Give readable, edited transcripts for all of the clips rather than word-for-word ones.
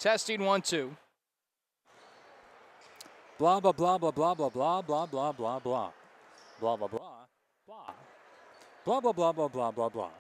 Testing 1 2. Blah blah blah blah blah blah blah blah blah blah blah. Blah blah blah blah. Blah blah blah blah blah blah blah.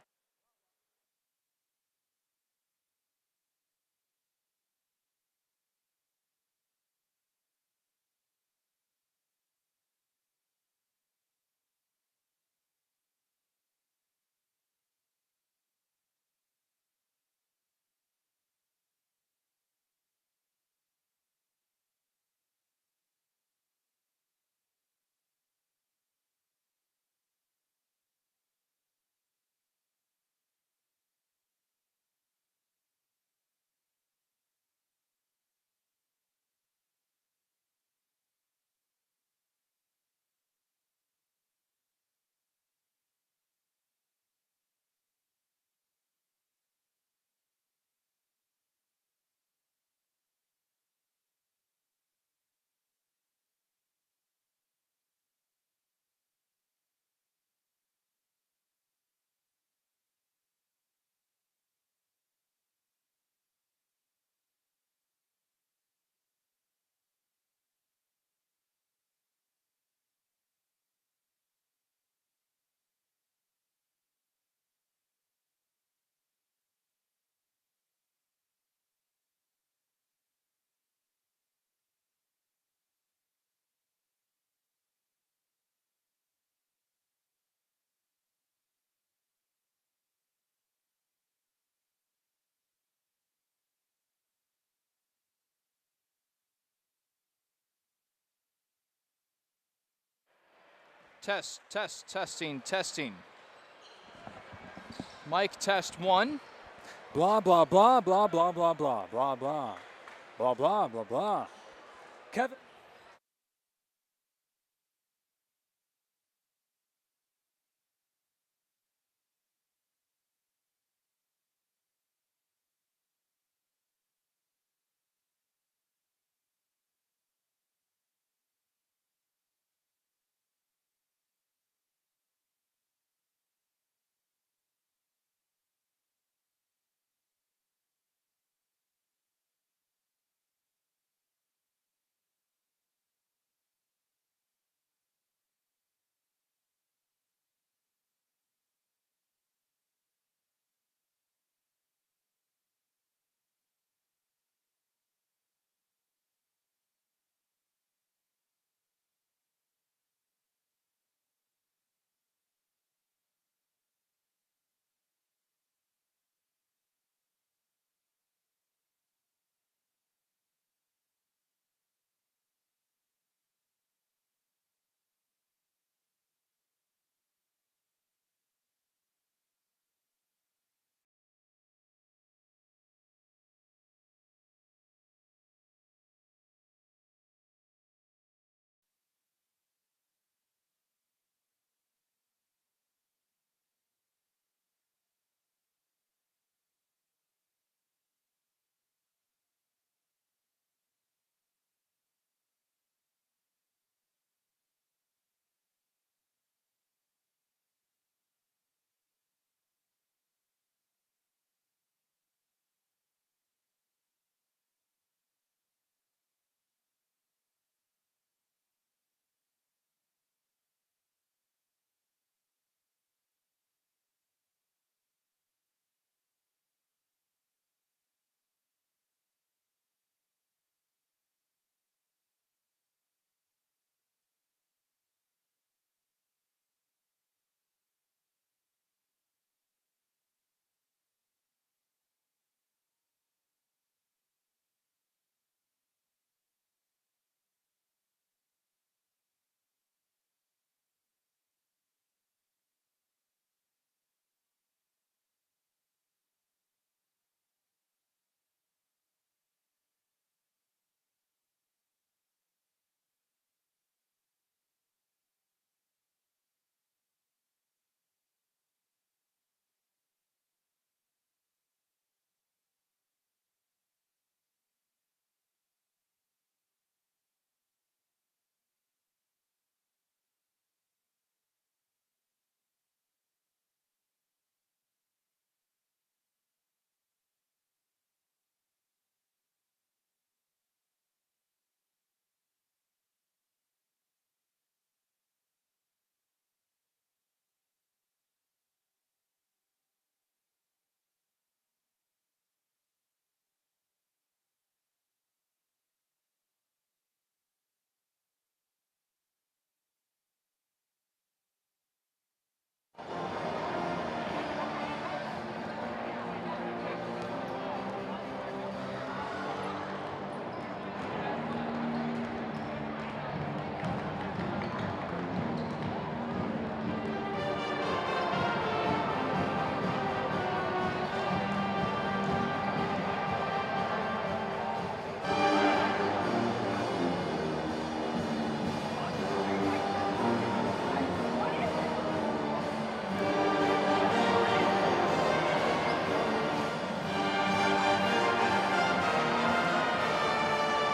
Testing. Mic test 1. Blah blah blah blah blah blah blah blah blah blah blah blah blah. Kevin.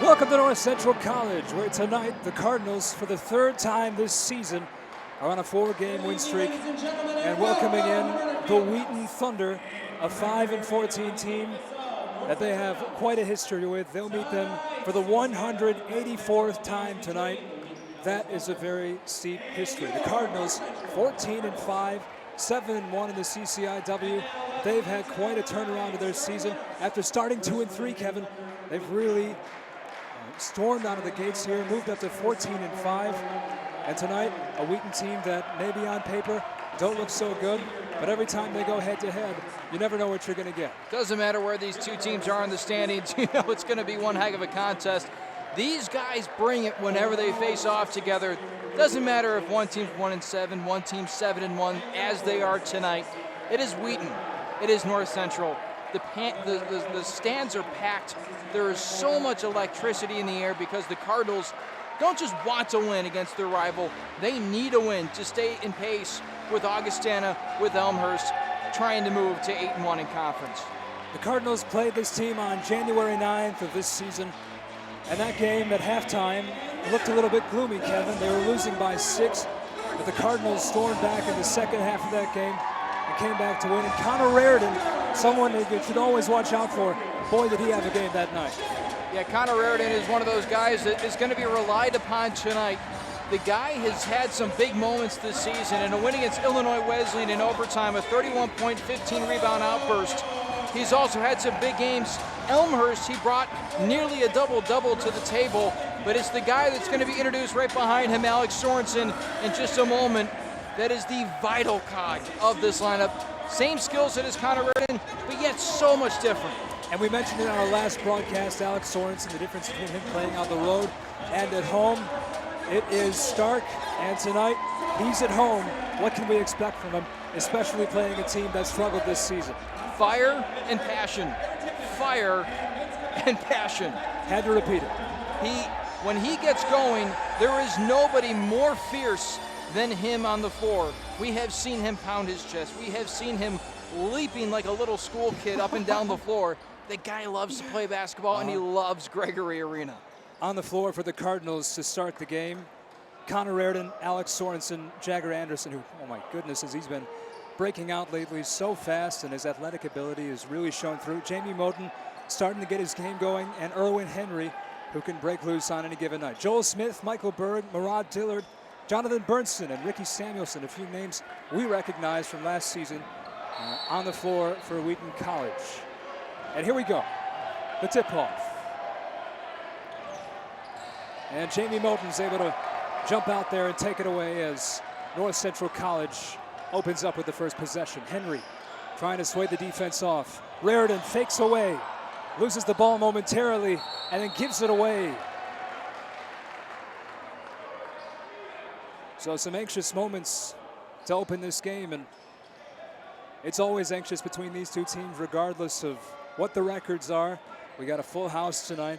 Welcome to North Central College, where tonight the Cardinals, for the third time this season, are on a 4-game win streak and welcoming in the Wheaton Thunder, a 5-14 team that they have quite a history with. They'll meet them for the 184th time tonight. That is a very steep history. The Cardinals, 14-5, 7-1 in the CCIW. They've had quite a turnaround of their season. After starting 2-3, Kevin, they've really stormed out of the gates here, moved up to 14-5. And tonight, a Wheaton team that maybe on paper don't look so good, but every time they go head-to-head, you never know what you're going to get. Doesn't matter where these two teams are in the standings. You know it's going to be one heck of a contest. These guys bring it whenever they face off together. Doesn't matter if one team's 1-7, one team's 7-1, as they are tonight. It is Wheaton. It is North Central. The stands are packed. There is so much electricity in the air because the Cardinals don't just want to win against their rival. They need a win to stay in pace with Augustana, with Elmhurst, trying to move to 8-1 in conference. The Cardinals played this team on January 9th of this season, and that game at halftime looked a little bit gloomy, Kevin. They were losing by 6, but the Cardinals stormed back in the second half of that game and came back to win. And Connor Raridan, someone that you should always watch out for. Boy, did he have a game that night. Yeah, Connor Raridan is one of those guys that is going to be relied upon tonight. The guy has had some big moments this season. In a win against Illinois Wesleyan in overtime, a 31-point, 15-rebound outburst. He's also had some big games. Elmhurst, he brought nearly a double-double to the table, but it's the guy that's going to be introduced right behind him, Alex Sorensen, in just a moment. That is the vital cog of this lineup. Same skill set as Connor Raridan, but yet so much different. And we mentioned in our last broadcast, Alex Sorensen, the difference between him playing on the road and at home. It is stark, and tonight he's at home. What can we expect from him, especially playing a team that struggled this season? Fire and passion. Fire and passion. Had to repeat it. When he gets going, there is nobody more fierce than him on the floor. We have seen him pound his chest. We have seen him leaping like a little school kid up and down the floor. The guy loves to play basketball, and he loves Gregory Arena. On the floor for the Cardinals to start the game, Connor Raridan, Alex Sorensen, Jagger Anderson, who, oh my goodness, as he's been breaking out lately so fast, and his athletic ability has really shown through. Jamie Moten starting to get his game going, and Erwin Henry, who can break loose on any given night. Joel Smith, Michael Berg, Murad Dillard, Jonathan Bernstein, and Ricky Samuelson, a few names we recognize from last season on the floor for Wheaton College. And here we go, the tip-off. And Jamie Moten's able to jump out there and take it away as North Central College opens up with the first possession. Henry trying to sway the defense off. Raridan fakes away, loses the ball momentarily, and then gives it away. So some anxious moments to open this game, and it's always anxious between these two teams regardless of what the records are. We got a full house tonight.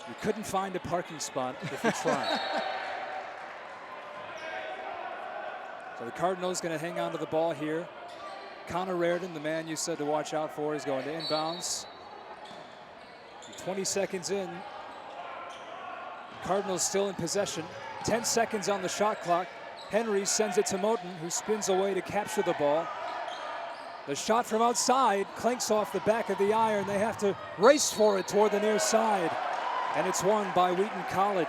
You couldn't find a parking spot if you tried. So the Cardinals going to hang on to the ball here. Connor Raridan, the man you said to watch out for, is going to inbounds. 20 seconds in. Cardinals still in possession. 10 seconds on the shot clock. Henry sends it to Moten, who spins away to capture the ball. The shot from outside clanks off the back of the iron. They have to race for it toward the near side. And it's won by Wheaton College.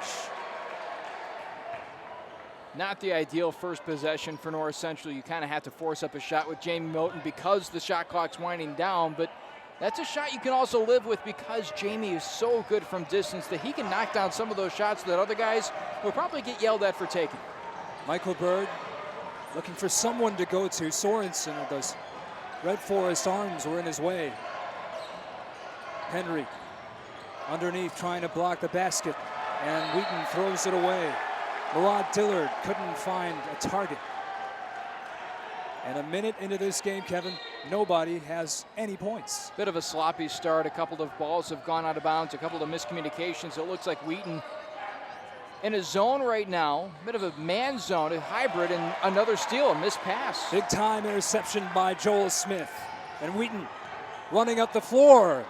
Not the ideal first possession for North Central. You kind of have to force up a shot with Jamie Moten because the shot clock's winding down, but that's a shot you can also live with because Jamie is so good from distance that he can knock down some of those shots that other guys will probably get yelled at for taking. Michael Berg looking for someone to go to. Sorensen, those Red Forest arms were in his way. Henry underneath trying to block the basket, and Wheaton throws it away. Murad Dillard couldn't find a target. And a minute into this game, Kevin, nobody has any points. Bit of a sloppy start. A couple of balls have gone out of bounds, a couple of miscommunications. It looks like Wheaton in a zone right now, bit of a man zone, a hybrid, and another steal, a missed pass. Big time interception by Joel Smith. And Wheaton running up the floor.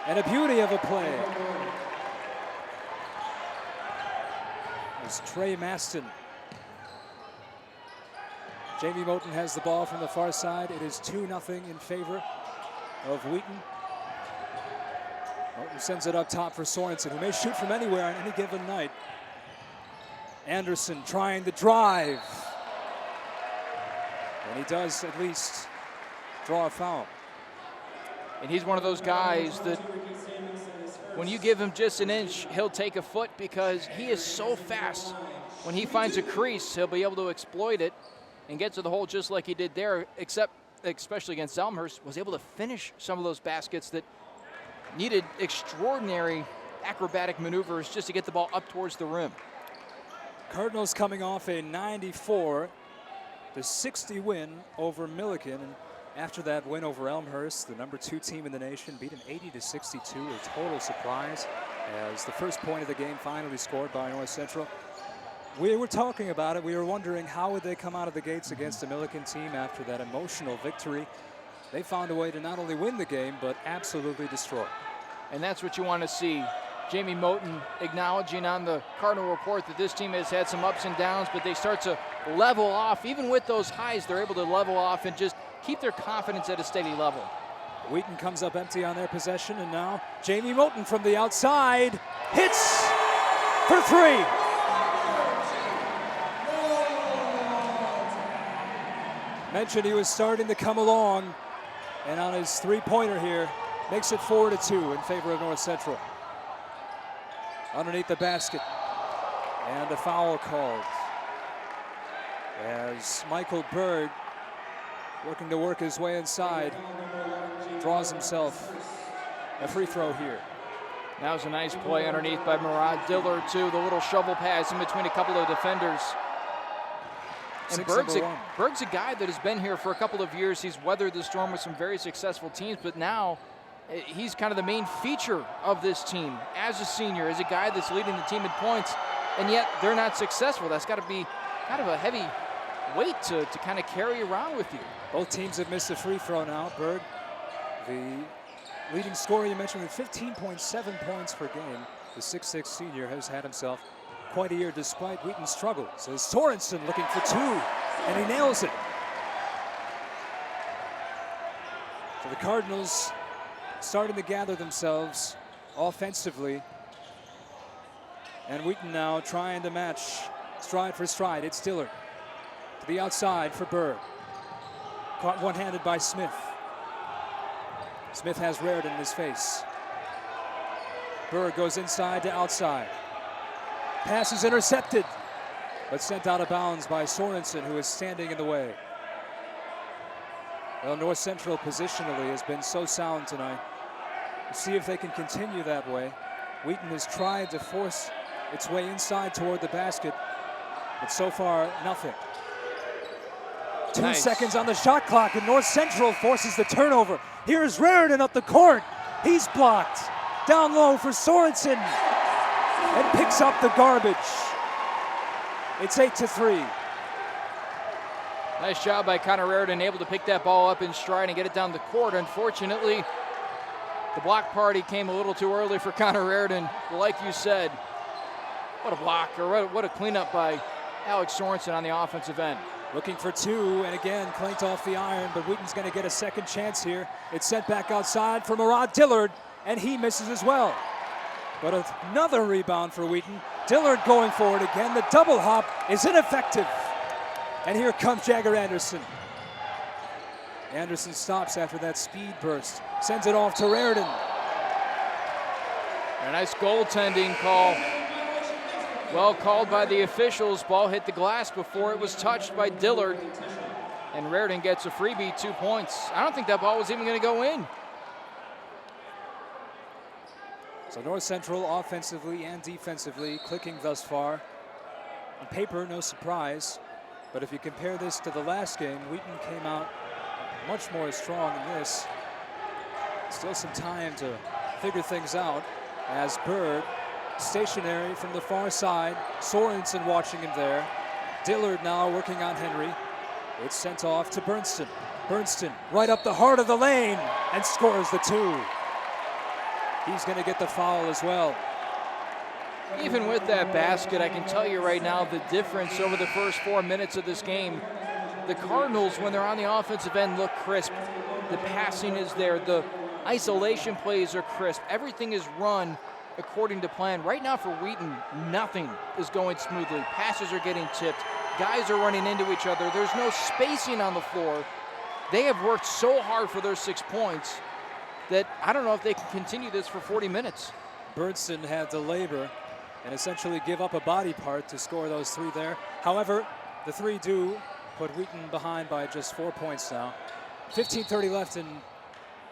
And a beauty of a play. is Trey Maston. Jamie Moten has the ball from the far side. It is 2-0 in favor of Wheaton. Moten sends it up top for Sorensen, who may shoot from anywhere on any given night. Anderson trying to drive. And he does at least draw a foul. And he's one of those guys that when you give him just an inch, he'll take a foot because he is so fast. When he finds a crease, he'll be able to exploit it and get to the hole just like he did there, except especially against Elmhurst, was able to finish some of those baskets that needed extraordinary acrobatic maneuvers just to get the ball up towards the rim. Cardinals coming off a 94-60 win over Milliken. And after that win over Elmhurst, the #2 team in the nation beat them 80-62, a total surprise, as the first point of the game finally scored by North Central. We were talking about it. We were wondering how would they come out of the gates against the Milliken team after that emotional victory. They found a way to not only win the game, but absolutely destroy. And that's what you want to see. Jamie Moten acknowledging on the Cardinal report that this team has had some ups and downs, but they start to level off. Even with those highs, they're able to level off and just keep their confidence at a steady level. Wheaton comes up empty on their possession, and now Jamie Moten from the outside hits for three. Mentioned he was starting to come along, and on his three-pointer here, makes it 4-2 in favor of North Central. Underneath the basket, and a foul called as Michael Bird, looking to work his way inside, draws himself a free throw here. That was a nice play underneath by Murad Dillard too, the little shovel pass in between a couple of defenders. And Berg's a guy that has been here for a couple of years. He's weathered the storm with some very successful teams, but now he's kind of the main feature of this team as a senior, as a guy that's leading the team in points, and yet they're not successful. That's got to be kind of a heavy weight to kind of carry around with you. Both teams have missed a free throw now. Berg, the leading scorer you mentioned with 15.7 points per game, the 6'6" senior, has had himself quite a year despite Wheaton's struggles. As Sorensen looking for two, and he nails it. So the Cardinals starting to gather themselves offensively. And Wheaton now trying to match stride for stride. It's Dillard to the outside for Berg. Caught one-handed by Smith. Smith has Raritan in his face. Berg goes inside to outside. Pass is intercepted, but sent out of bounds by Sorensen, who is standing in the way. Well, North Central positionally has been so sound tonight. We'll see if they can continue that way. Wheaton has tried to force its way inside toward the basket, but so far, nothing. 2 seconds on the shot clock, and North Central forces the turnover. Here's Raritan up the court. He's blocked. Down low for Sorensen, and picks up the garbage. It's 8-3. Nice job by Connor Raritan, able to pick that ball up in stride and get it down the court. Unfortunately, the block party came a little too early for Connor Raritan. Like you said, what a block, or what a cleanup by Alex Sorensen on the offensive end. Looking for two, and again, clanked off the iron, but Wheaton's gonna get a second chance here. It's sent back outside for Murad Dillard, and he misses as well. But another rebound for Wheaton. Dillard going for it again. The double hop is ineffective. And here comes Jagger Anderson. Anderson stops after that speed burst. Sends it off to Raritan. A nice goaltending call. Well called by the officials. Ball hit the glass before it was touched by Dillard. And Raritan gets a freebie, 2 points. I don't think that ball was even going to go in. So North Central offensively and defensively clicking thus far. On paper, no surprise. But if you compare this to the last game, Wheaton came out much more strong in this. Still some time to figure things out as Bird stationary from the far side. Sorensen watching him there. Dillard now working on Henry. It's sent off to Bernston. Bernston right up the heart of the lane and scores the two. He's going to get the foul as well. Even with that basket, I can tell you right now the difference over the first 4 minutes of this game. The Cardinals, when they're on the offensive end, look crisp. The passing is there. The isolation plays are crisp. Everything is run according to plan. Right now for Wheaton, nothing is going smoothly. Passes are getting tipped. Guys are running into each other. There's no spacing on the floor. They have worked so hard for their 6 points that I don't know if they can continue this for 40 minutes. Berntsen had to labor and essentially give up a body part to score those 3 there. However, the 3 do put Wheaton behind by just 4 points now. 15:30 left in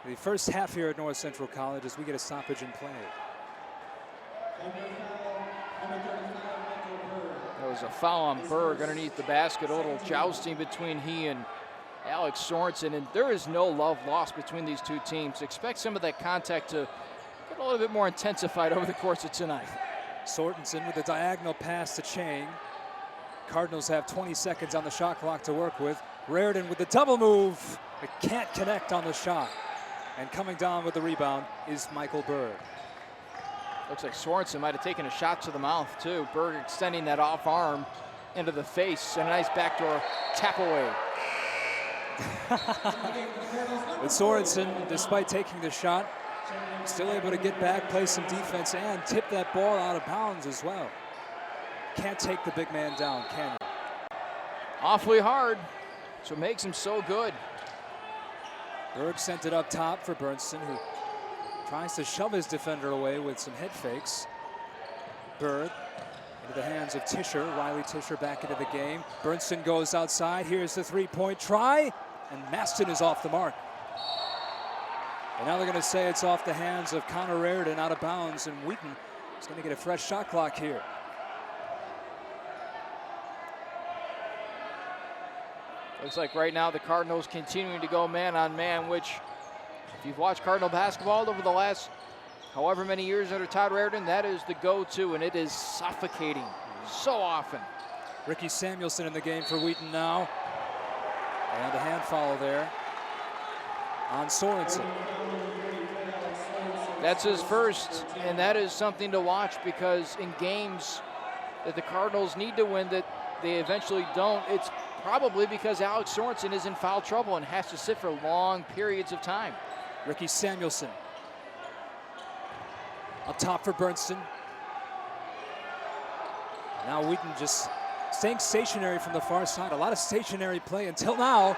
the first half here at North Central College as we get a stoppage in play. There was a foul on Berg underneath the basket, a little jousting between he and Alex Sorensen, and there is no love lost between these two teams. Expect some of that contact to get a little bit more intensified over the course of tonight. Sorensen with a diagonal pass to Chang. Cardinals have 20 seconds on the shot clock to work with. Raridan with the double move, but can't connect on the shot. And coming down with the rebound is Michael Berg. Looks like Sorensen might have taken a shot to the mouth too. Berg extending that off arm into the face, and a nice backdoor tap away. But Sorensen, despite taking the shot, still able to get back, play some defense, and tip that ball out of bounds as well. Can't take the big man down, can you? Awfully hard. That's what makes him so good. Berg sent it up top for Berntsen, who tries to shove his defender away with some head fakes. Berg into the hands of Tischer. Riley Tischer back into the game. Berntsen goes outside. Here's the three-point try, and Maston is off the mark. And now they're going to say it's off the hands of Connor Raridan, out of bounds, and Wheaton is going to get a fresh shot clock here. Looks like right now the Cardinals continuing to go man on man, which if you've watched Cardinal basketball over the last however many years under Todd Raridan, that is the go-to, and it is suffocating so often. Ricky Samuelson in the game for Wheaton now. And a hand foul there on Sorensen. That's his first, and that is something to watch, because in games that the Cardinals need to win that they eventually don't, it's probably because Alex Sorensen is in foul trouble and has to sit for long periods of time. Ricky Samuelson up top for Berntsen. Now Wheaton just staying stationary from the far side. A lot of stationary play until now.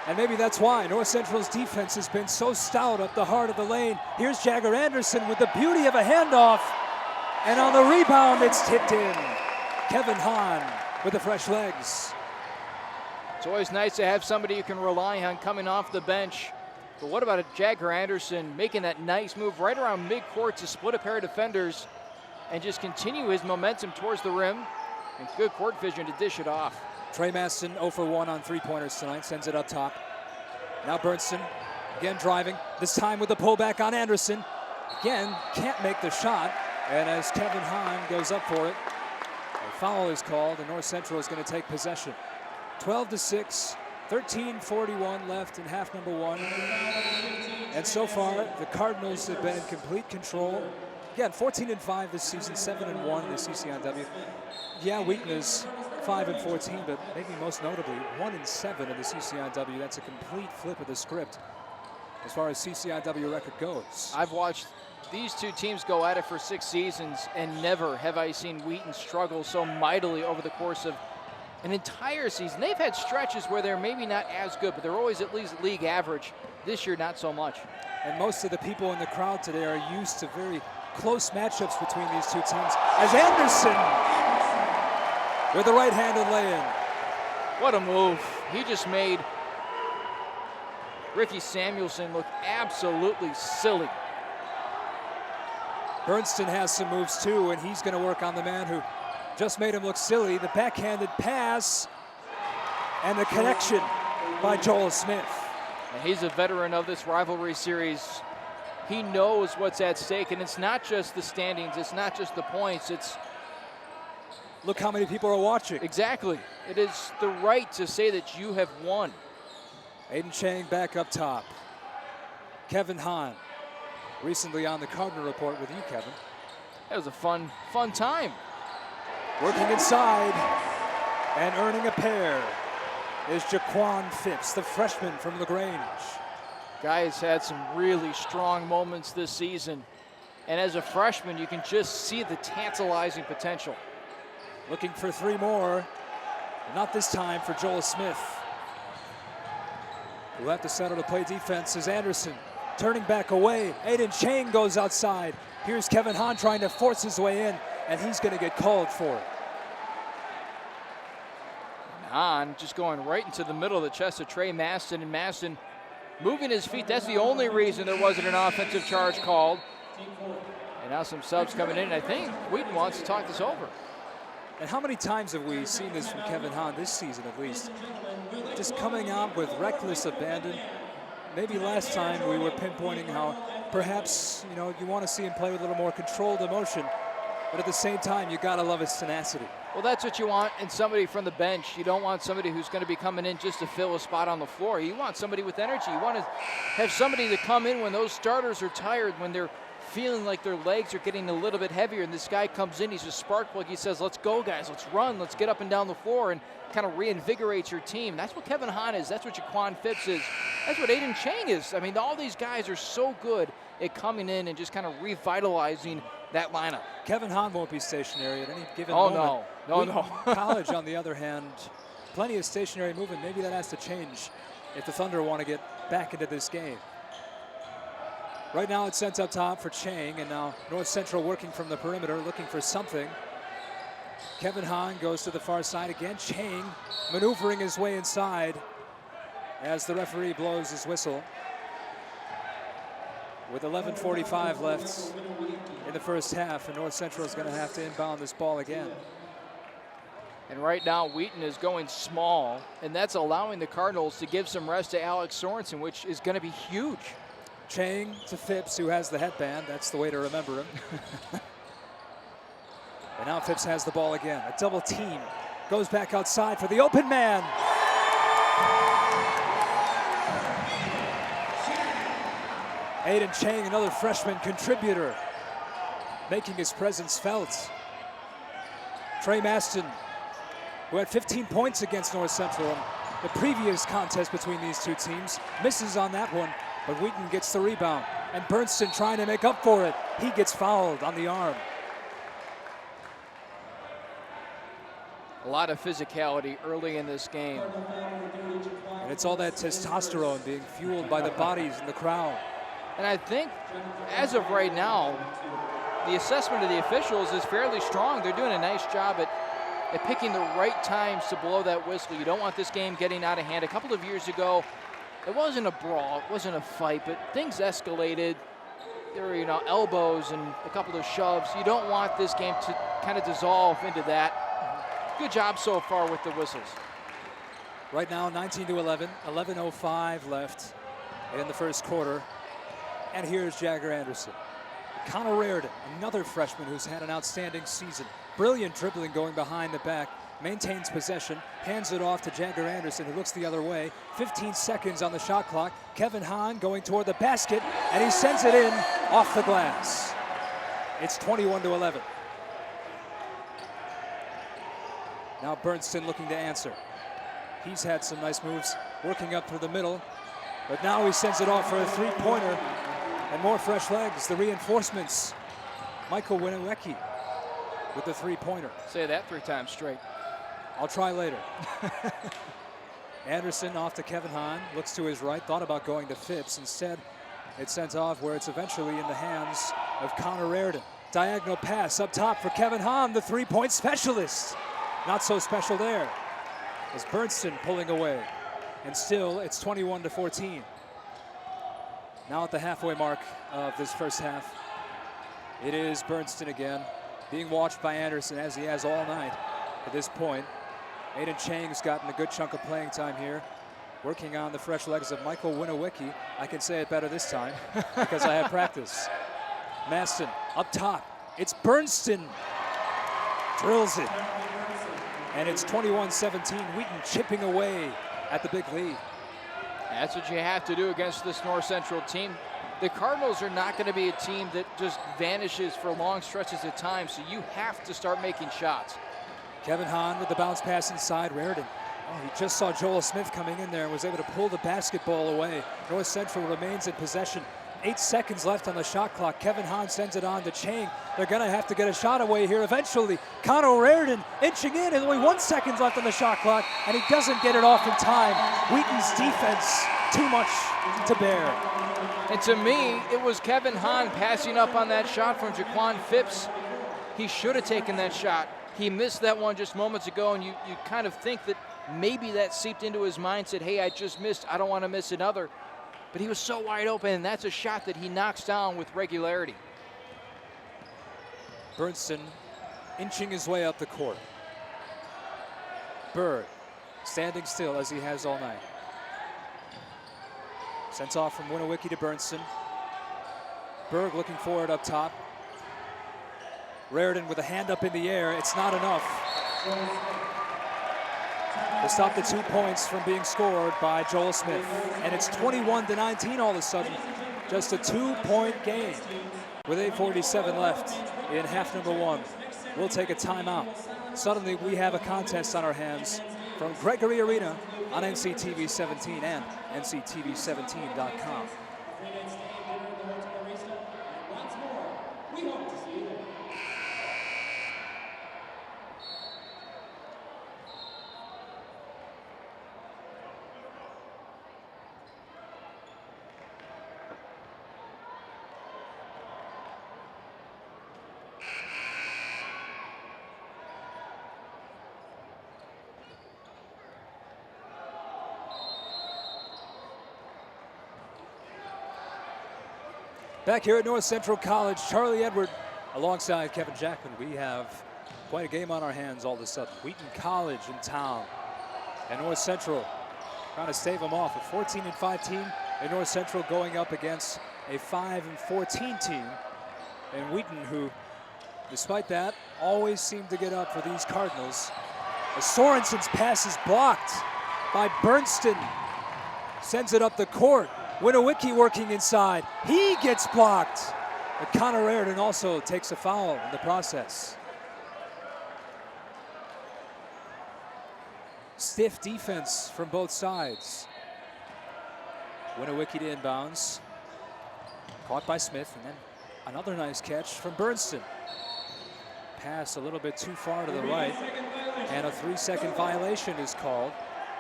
And maybe that's why North Central's defense has been so stout up the heart of the lane. Here's Jagger Anderson with the beauty of a handoff. And on the rebound, it's tipped in. Kevin Hahn with the fresh legs. It's always nice to have somebody you can rely on coming off the bench. But what about Jagger Anderson making that nice move right around midcourt to split a pair of defenders and just continue his momentum towards the rim, and good court vision to dish it off. Trey Maston 0 for 1 on three-pointers tonight, sends it up top. Now Berntsen again driving, this time with the pullback on Anderson. Again, can't make the shot, and as Kevin Hahn goes up for it, a foul is called, and North Central is going to take possession. 12-6, 13:41 left in half number 1. And so far, the Cardinals have been in complete control. Again, 14-5 this season, 7-1 in the CCIW. Yeah, Wheaton is 5-14, but maybe most notably 1-7 in the CCIW. That's a complete flip of the script as far as CCIW record goes. I've watched these two teams go at it for 6 seasons, and never have I seen Wheaton struggle so mightily over the course of an entire season. They've had stretches where they're maybe not as good, but they're always at least league average. This year, not so much. And most of the people in the crowd today are used to very close matchups between these two teams. As Anderson with the right-handed lay-in. What a move. He just made Ricky Samuelson look absolutely silly. Berntsen has some moves too, and he's going to work on the man who just made him look silly. The backhanded pass and the connection by Joel Smith. And he's a veteran of this rivalry series. He knows what's at stake, and it's not just the standings, it's not just the points, it's... Look how many people are watching. Exactly. It is the right to say that you have won. Aiden Chang back up top. Kevin Hahn, recently on the Cardinal Report with you, Kevin. It was a fun time. Working inside and earning a pair is Jaquan Phipps, the freshman from LaGrange. Guy has had some really strong moments this season. And as a freshman, you can just see the tantalizing potential. Looking for 3 more. Not this time for Joel Smith. Who'll have to settle to play defense as Anderson turning back away. Aiden Chang goes outside. Here's Kevin Hahn trying to force his way in, and he's going to get called for it. Hahn just going right into the middle of the chest of Trey Maston, and Maston moving his feet. That's the only reason there wasn't an offensive charge called. And now some subs coming in, and I think Wheaton wants to talk this over. And how many times have we seen this from Kevin Hahn this season at least? Just coming out with reckless abandon. Maybe last time we were pinpointing how perhaps, you want to see him play with a little more controlled emotion, but at the same time, you got to love his tenacity. Well, that's what you want in somebody from the bench. You don't want somebody who's going to be coming in just to fill a spot on the floor. You want somebody with energy. You want to have somebody to come in when those starters are tired, when they're feeling like their legs are getting a little bit heavier, and this guy comes in, he's a spark plug. He says, let's go, guys, let's run, let's get up and down the floor, and kind of reinvigorates your team. That's what Kevin Hahn is. That's what Jaquan Phipps is. That's what Aiden Chang is. I mean, all these guys are so good at coming in and just kind of revitalizing that lineup. Kevin Hahn won't be stationary at any given moment. No. College, on the other hand, plenty of stationary movement. Maybe that has to change if the Thunder want to get back into this game. Right now it's sent up top for Chang, and now North Central working from the perimeter, looking for something. Kevin Hahn goes to the far side again. Chang maneuvering his way inside as the referee blows his whistle. With 11:45 left in the first half, and North Central is going to have to inbound this ball again. And right now Wheaton is going small, and that's allowing the Cardinals to give some rest to Alex Sorensen, which is going to be huge. Chang to Phipps, who has the headband. That's the way to remember him. And now Phipps has the ball again. A double team. Goes back outside for the open man. Aiden Chang, another freshman contributor, making his presence felt. Trey Maston, who had 15 points against North Central in the previous contest between these two teams, misses on that one. But Wheaton gets the rebound, and Bernston trying to make up for it. He gets fouled on the arm. A lot of physicality early in this game. And it's all that testosterone being fueled by the bodies in the crowd. And I think, as of right now, the assessment of the officials is fairly strong. They're doing a nice job at picking the right times to blow that whistle. You don't want this game getting out of hand. A couple of years ago, it wasn't a brawl, it wasn't a fight, but things escalated. There were, elbows and a couple of shoves. You don't want this game to kind of dissolve into that. Good job so far with the whistles. Right now, 19-11, 11:05 left in the first quarter. And here's Jagger Anderson. Connor Reardon, another freshman who's had an outstanding season. Brilliant dribbling going behind the back. Maintains possession, hands it off to Jagger Anderson, who looks the other way. 15 seconds on the shot clock. Kevin Hahn going toward the basket, and he sends it in off the glass. It's 21-11. Now Bernston looking to answer. He's had some nice moves working up through the middle, but now he sends it off for a three-pointer, and more fresh legs, the reinforcements. Michael Winowecki with the three-pointer. Say that 3 times straight. I'll try later. Anderson off to Kevin Hahn, looks to his right, thought about going to Phipps. Instead, it's sent off where it's eventually in the hands of Connor Reardon. Diagonal pass up top for Kevin Hahn, the three-point specialist. Not so special there, as Bernston pulling away. And still, it's 21-14. Now at the halfway mark of this first half, it is Bernston again, being watched by Anderson as he has all night at this point. Aiden Chang's gotten a good chunk of playing time here, working on the fresh legs of Michael Winowecki. I can say it better this time because I have practice. Maston up top. It's Bernston. Drills it. And it's 21-17. Wheaton chipping away at the big lead. That's what you have to do against this North Central team. The Cardinals are not going to be a team that just vanishes for long stretches of time, so you have to start making shots. Kevin Hahn with the bounce pass inside. Reardon, he just saw Joel Smith coming in there and was able to pull the basketball away. North Central remains in possession. 8 seconds left on the shot clock. Kevin Hahn sends it on to Chang. They're going to have to get a shot away here eventually. Connor Reardon inching in, and only 1 second left on the shot clock, and he doesn't get it off in time. Wheaton's defense, too much to bear. And to me, it was Kevin Hahn passing up on that shot from Jaquan Phipps. He should have taken that shot. He missed that one just moments ago, and you kind of think that maybe that seeped into his mind, said, hey, I just missed, I don't want to miss another. But he was so wide open, and that's a shot that he knocks down with regularity. Berntsen inching his way up the court. Bird standing still as he has all night. Sent off from Winowicki to Berntsen. Berg looking for it up top. Reardon with a hand up in the air. It's not enough to stop the 2 points from being scored by Joel Smith. And it's 21-19 all of a sudden. Just a 2-point game with 8:47 left in half number 1. We'll take a timeout. Suddenly we have a contest on our hands from Gregory Arena on NCTV 17 and NCTV17.com. Back here at North Central College, Charlie Edward alongside Kevin Jackman. We have quite a game on our hands all of a sudden. Wheaton College in town, and North Central trying to stave them off. A 14-5 team, and North Central going up against a 5-14 team. And Wheaton, who, despite that, always seem to get up for these Cardinals. As Sorensen's pass is blocked by Berntsen. Sends it up the court. Winowicki working inside. He gets blocked. But Connor Reardon also takes a foul in the process. Stiff defense from both sides. Winowicki to inbounds. Caught by Smith, and then another nice catch from Berntsen. Pass a little bit too far to the right, and a 3-second violation is called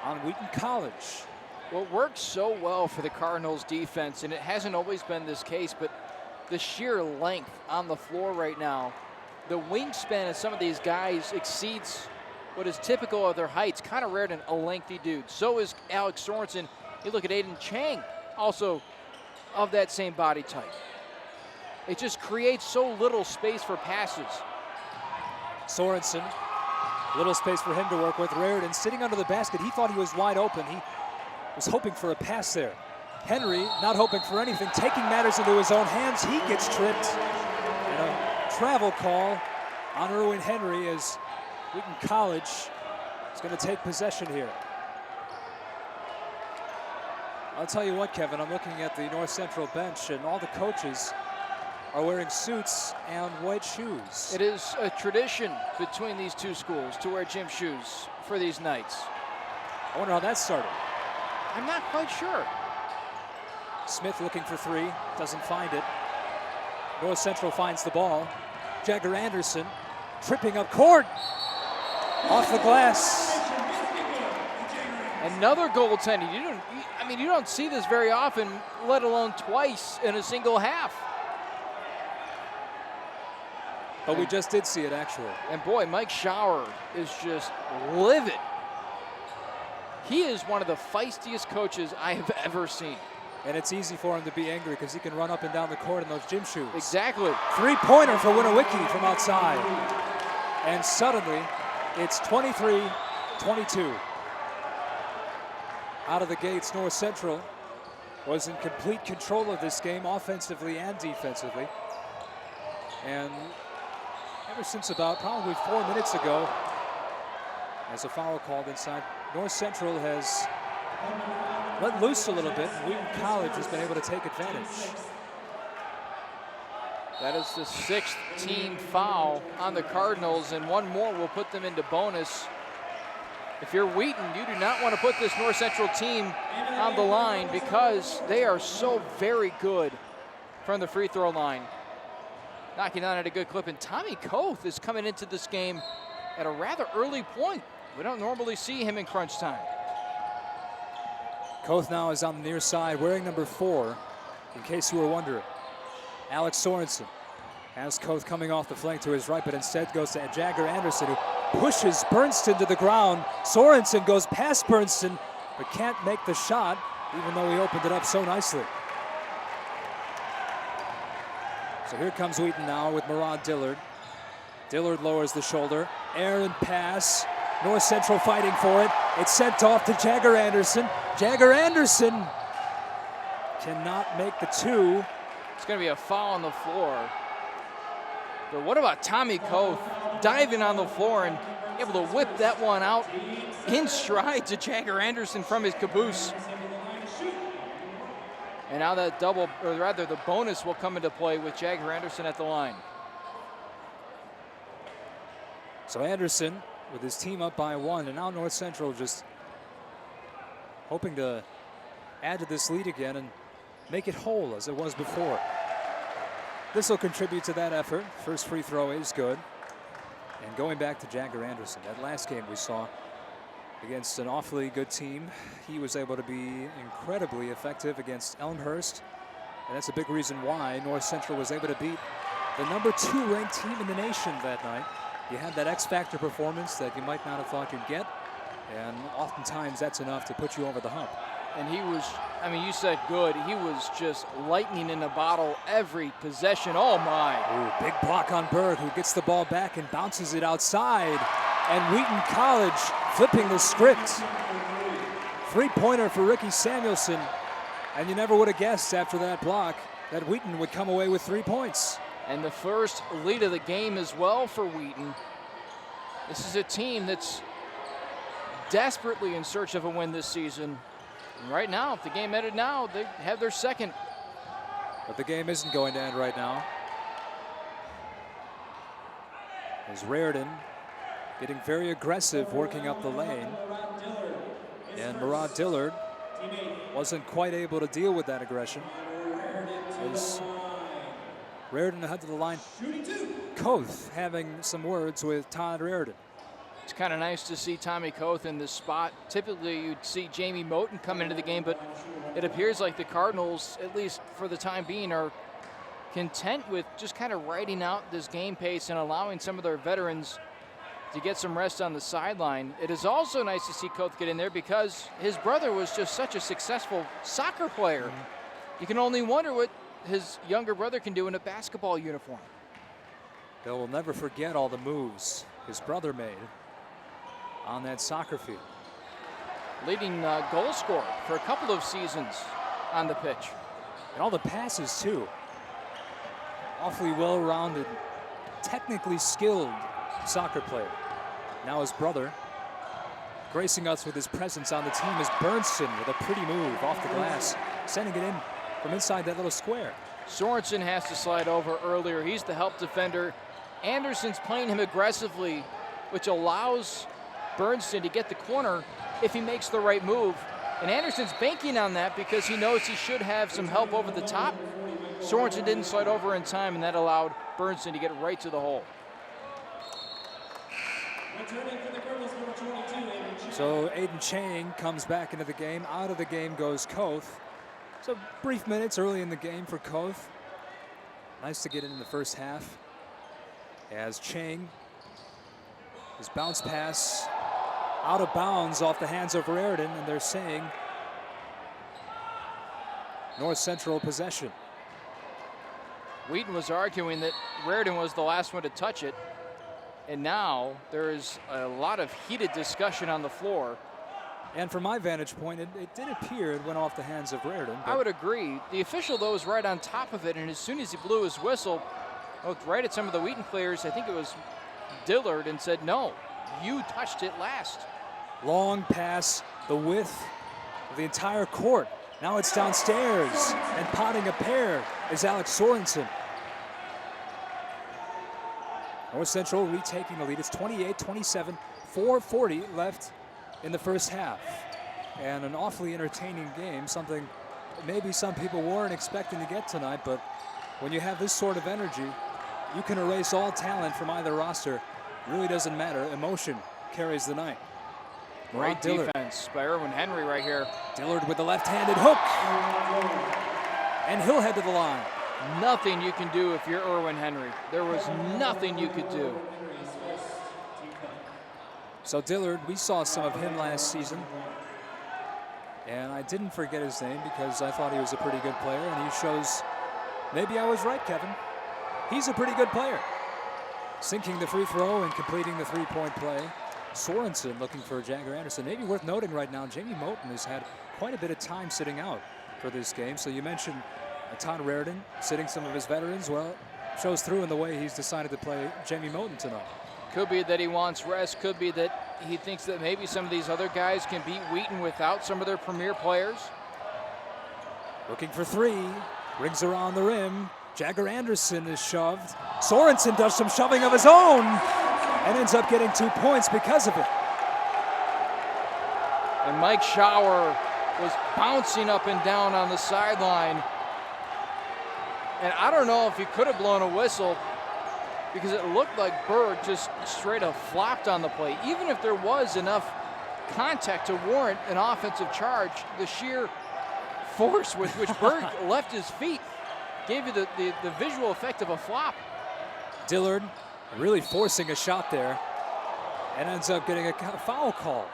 on Wheaton College. Well, it works so well for the Cardinals defense, and it hasn't always been this case, but the sheer length on the floor right now, the wingspan of some of these guys exceeds what is typical of their heights. Connor Reardon, a lengthy dude. So is Alex Sorensen. You look at Aiden Chang, also of that same body type. It just creates so little space for passes. Sorensen, little space for him to work with. Reardon sitting under the basket. He thought he was wide open. He was hoping for a pass there. Henry, not hoping for anything, taking matters into his own hands. He gets tripped. And a travel call on Erwin Henry as Wheaton College is going to take possession here. I'll tell you what, Kevin, I'm looking at the North Central bench, and all the coaches are wearing suits and white shoes. It is a tradition between these two schools to wear gym shoes for these nights. I wonder how that started. I'm not quite sure. Smith looking for three, doesn't find it. North Central finds the ball. Jagger Anderson tripping up court. Off the glass. Another goaltending. You don't see this very often, let alone twice in a single half. But we just did see it, actually. And boy, Mike Schauer is just livid. He is one of the feistiest coaches I have ever seen. And it's easy for him to be angry because he can run up and down the court in those gym shoes. Exactly. Three-pointer for Winowicki from outside. And suddenly, it's 23-22. Out of the gates, North Central was in complete control of this game, offensively and defensively. And ever since about probably 4 minutes ago, as a foul called inside, North Central has let loose a little bit. Wheaton College has been able to take advantage. That is the 6th team foul on the Cardinals, and one more will put them into bonus. If you're Wheaton, you do not want to put this North Central team on the line because they are so very good from the free throw line. Knocking down at a good clip, and Tommy Koth is coming into this game at a rather early point. We don't normally see him in crunch time. Koth now is on the near side wearing number 4, in case you were wondering. Alex Sorensen has Koth coming off the flank to his right, but instead goes to Jagger Anderson, who pushes Bernston to the ground. Sorensen goes past Bernston, but can't make the shot, even though he opened it up so nicely. So here comes Wheaton now with Murad Dillard. Dillard lowers the shoulder. Errant pass. North Central fighting for it. It's sent off to Jagger Anderson. Jagger Anderson cannot make the 2. It's going to be a foul on the floor. But what about Tommy Koth diving on the floor and able to whip that one out in stride to Jagger Anderson from his caboose. And now that double, or rather the bonus, will come into play with Jagger Anderson at the line. So Anderson with his team up by 1, and now North Central just hoping to add to this lead again and make it whole as it was before. This will contribute to that effort. First free throw is good. And going back to Jagger Anderson, that last game we saw against an awfully good team, he was able to be incredibly effective against Elmhurst. And that's a big reason why North Central was able to beat the number 2 ranked team in the nation that night. You had that X-Factor performance that you might not have thought you'd get. And oftentimes that's enough to put you over the hump. And he was, I mean, you said good. He was just lightning in a bottle every possession. Oh, my. Ooh, big block on Berg, who gets the ball back and bounces it outside. And Wheaton College flipping the script. Three-pointer for Ricky Samuelson. And you never would have guessed after that block that Wheaton would come away with 3 points. And the first lead of the game as well for Wheaton. This is a team that's desperately in search of a win this season. And right now, if the game ended now, they have their second. But the game isn't going to end right now. As Raritan getting very aggressive, working up the lane. And Murad Dillard wasn't quite able to deal with that aggression. As Raritan head to the line. Koth having some words with Todd Raritan. It's kind of nice to see Tommy Koth in this spot. Typically, you'd see Jamie Moten come into the game, but it appears like the Cardinals, at least for the time being, are content with just kind of riding out this game pace and allowing some of their veterans to get some rest on the sideline. It is also nice to see Koth get in there because his brother was just such a successful soccer player. You can only wonder what his younger brother can do in a basketball uniform. Bill will never forget all the moves his brother made on that soccer field. Leading goal scorer for a couple of seasons on the pitch. And all the passes too. Awfully well-rounded, technically skilled soccer player. Now his brother gracing us with his presence on the team is Bernston with a pretty move off the glass, sending it in from inside that little square. Sorensen has to slide over earlier. He's the help defender. Anderson's playing him aggressively, which allows Bernston to get the corner if he makes the right move. And Anderson's banking on that because he knows he should have some help over the top. Sorensen didn't slide over in time, and that allowed Bernston to get right to the hole. So Aiden Chang comes back into the game. Out of the game goes Koth. So brief minutes early in the game for Koth. Nice to get in the first half. As Chang, his bounce pass out of bounds off the hands of Raritan, and they're saying North Central possession. Wheaton was arguing that Raritan was the last one to touch it, and now there is a lot of heated discussion on the floor. And from my vantage point, it did appear it went off the hands of Raritan. I would agree. The official, though, was right on top of it, and as soon as he blew his whistle, looked right at some of the Wheaton players, I think it was Dillard, and said, no, you touched it last. Long pass, the width of the entire court. Now it's downstairs, and potting a pair is Alex Sorensen. North Central retaking the lead. It's 28-27, 4:40 left in the first half. And an awfully entertaining game, something maybe some people weren't expecting to get tonight, but when you have this sort of energy, you can erase all talent from either roster. It really doesn't matter. Emotion carries the night. Great defense by Erwin Henry right here. Dillard with the left-handed hook. And he'll head to the line. Nothing you can do if you're Erwin Henry. There was nothing you could do. So Dillard, we saw some of him last season. And I didn't forget his name because I thought he was a pretty good player. And he shows, maybe I was right, Kevin. He's a pretty good player. Sinking the free throw and completing the three-point play. Sorensen looking for Jagger Anderson. Maybe worth noting right now, Jamie Moten has had quite a bit of time sitting out for this game. So you mentioned Todd Raridan sitting some of his veterans. Well, shows through in the way he's decided to play Jamie Moten tonight. Could be that he wants rest. Could be that he thinks that maybe some of these other guys can beat Wheaton without some of their premier players. Looking for three. Rings around the rim. Jagger Anderson is shoved. Sorensen does some shoving of his own and ends up getting 2 points because of it. And Mike Schauer was bouncing up and down on the sideline. And I don't know if he could have blown a whistle because it looked like Berg just straight up flopped on the play. Even if there was enough contact to warrant an offensive charge, the sheer force with which Berg left his feet gave you the visual effect of a flop. Dillard really forcing a shot there and ends up getting a foul call.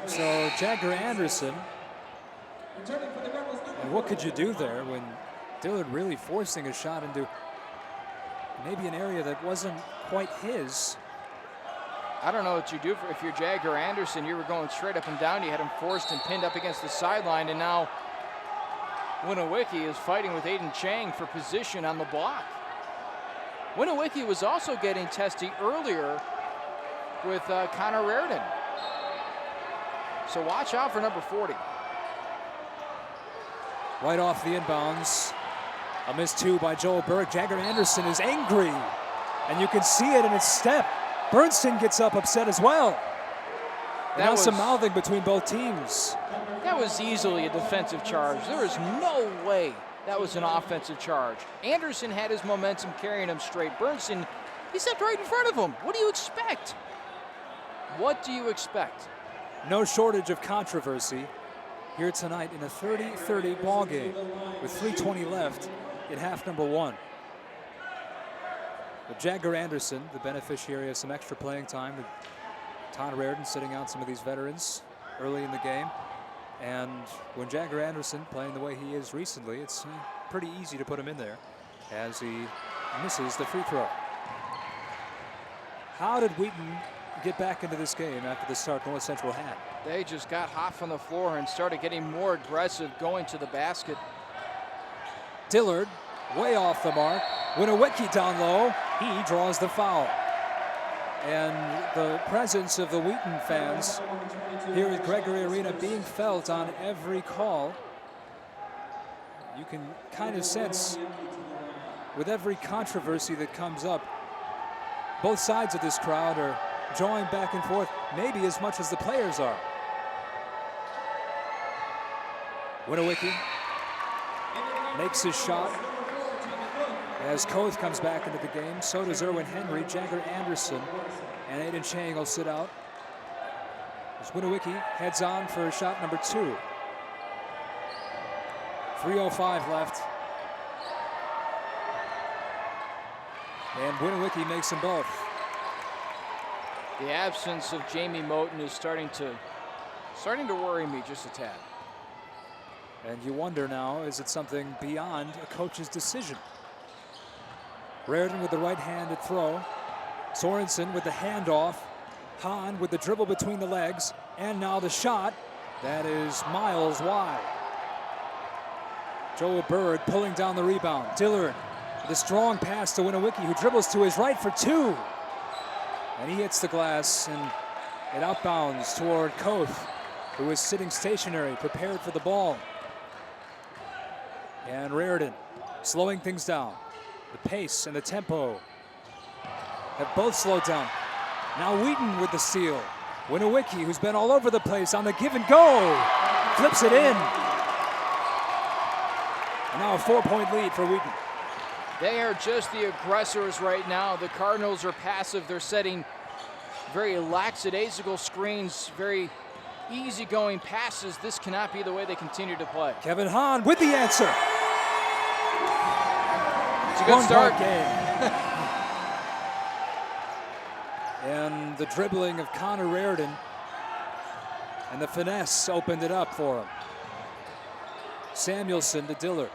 So Jagger Anderson, and what could you do there when Dillard really forcing a shot into maybe an area that wasn't quite his? I don't know what you do if you're Jagger Anderson. You were going straight up and down. You had him forced and pinned up against the sideline, and now Winowicki is fighting with Aiden Chang for position on the block. Winowicki was also getting testy earlier with Connor Raridan. So watch out for number 40. Right off the inbounds. A missed two by Joel Berg. Jagger Anderson is angry, and you can see it in his step. Bernstein gets up upset as well. And now some mouthing between both teams. That was easily a defensive charge. There is no way that was an offensive charge. Anderson had his momentum carrying him straight. Bernstein, he stepped right in front of him. What do you expect? What do you expect? No shortage of controversy here tonight in a 30-30 ball game with 3:20 left in half number one. But Jagger Anderson, the beneficiary of some extra playing time, with Todd Raridan sitting out some of these veterans early in the game. And when Jagger Anderson playing the way he is recently, it's pretty easy to put him in there as he misses the free throw. How did Wheaton get back into this game after the start North Central had? They just got hot from the floor and started getting more aggressive going to the basket. Dillard way off the mark. Winowicki down low. He draws the foul. And the presence of the Wheaton fans here at Gregory Arena being felt on every call. You can kind of sense with every controversy that comes up, both sides of this crowd are drawing back and forth, maybe as much as the players are. Winowicki makes his shot. As Koth comes back into the game, so does Erwin Henry. Jagger Anderson and Aiden Chang will sit out as Winowicki heads on for shot number 2. 3:05 left. And Winowicki makes them both. The absence of Jamie Moten is starting to worry me just a tad. And you wonder now, is it something beyond a coach's decision? Raridan with the right-handed throw. Sorensen with the handoff. Hahn with the dribble between the legs. And now the shot. That is miles wide. Joel Berg pulling down the rebound. Dillard with a strong pass to Winowicki, who dribbles to his right for 2. And he hits the glass, and it outbounds toward Koth, who is sitting stationary, prepared for the ball. And Raridan slowing things down. The pace and the tempo have both slowed down. Now Wheaton with the steal. Winowicki, who's been all over the place on the give and go, flips it in. And now a 4-point lead for Wheaton. They are just the aggressors right now. The Cardinals are passive. They're setting very lackadaisical screens, very easygoing passes. This cannot be the way they continue to play. Kevin Hahn with the answer. It's a good start. Game. And the dribbling of Connor Reardon and the finesse opened it up for him. Samuelson to Dillard.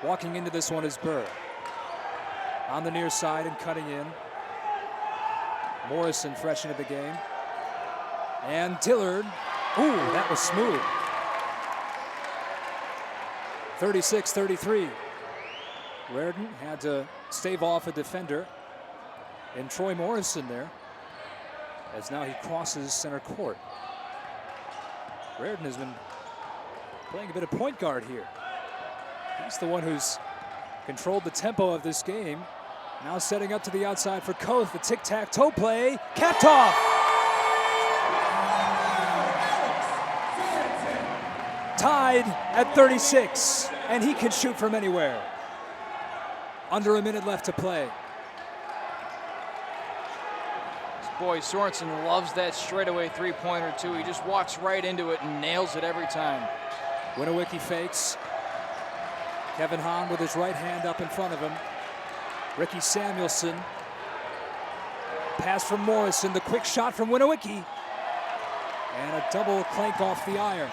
Walking into this one is Burr. On the near side and cutting in. Morrison fresh into the game. And Dillard. Ooh, that was smooth. 36-33. Reardon had to stave off a defender. And Troy Morrison there, as now he crosses center court. Reardon has been playing a bit of point guard here. He's the one who's controlled the tempo of this game. Now setting up to the outside for Koth. The tic-tac-toe play, capped off. Tied at 36, and he can shoot from anywhere. Under a minute left to play. Boy, Sorensen loves that straightaway three-pointer too. He just walks right into it and nails it every time. Winowicki fakes. Kevin Hahn with his right hand up in front of him. Ricky Samuelson. Pass from Morrison. The quick shot from Winowicki. And a double clank off the iron.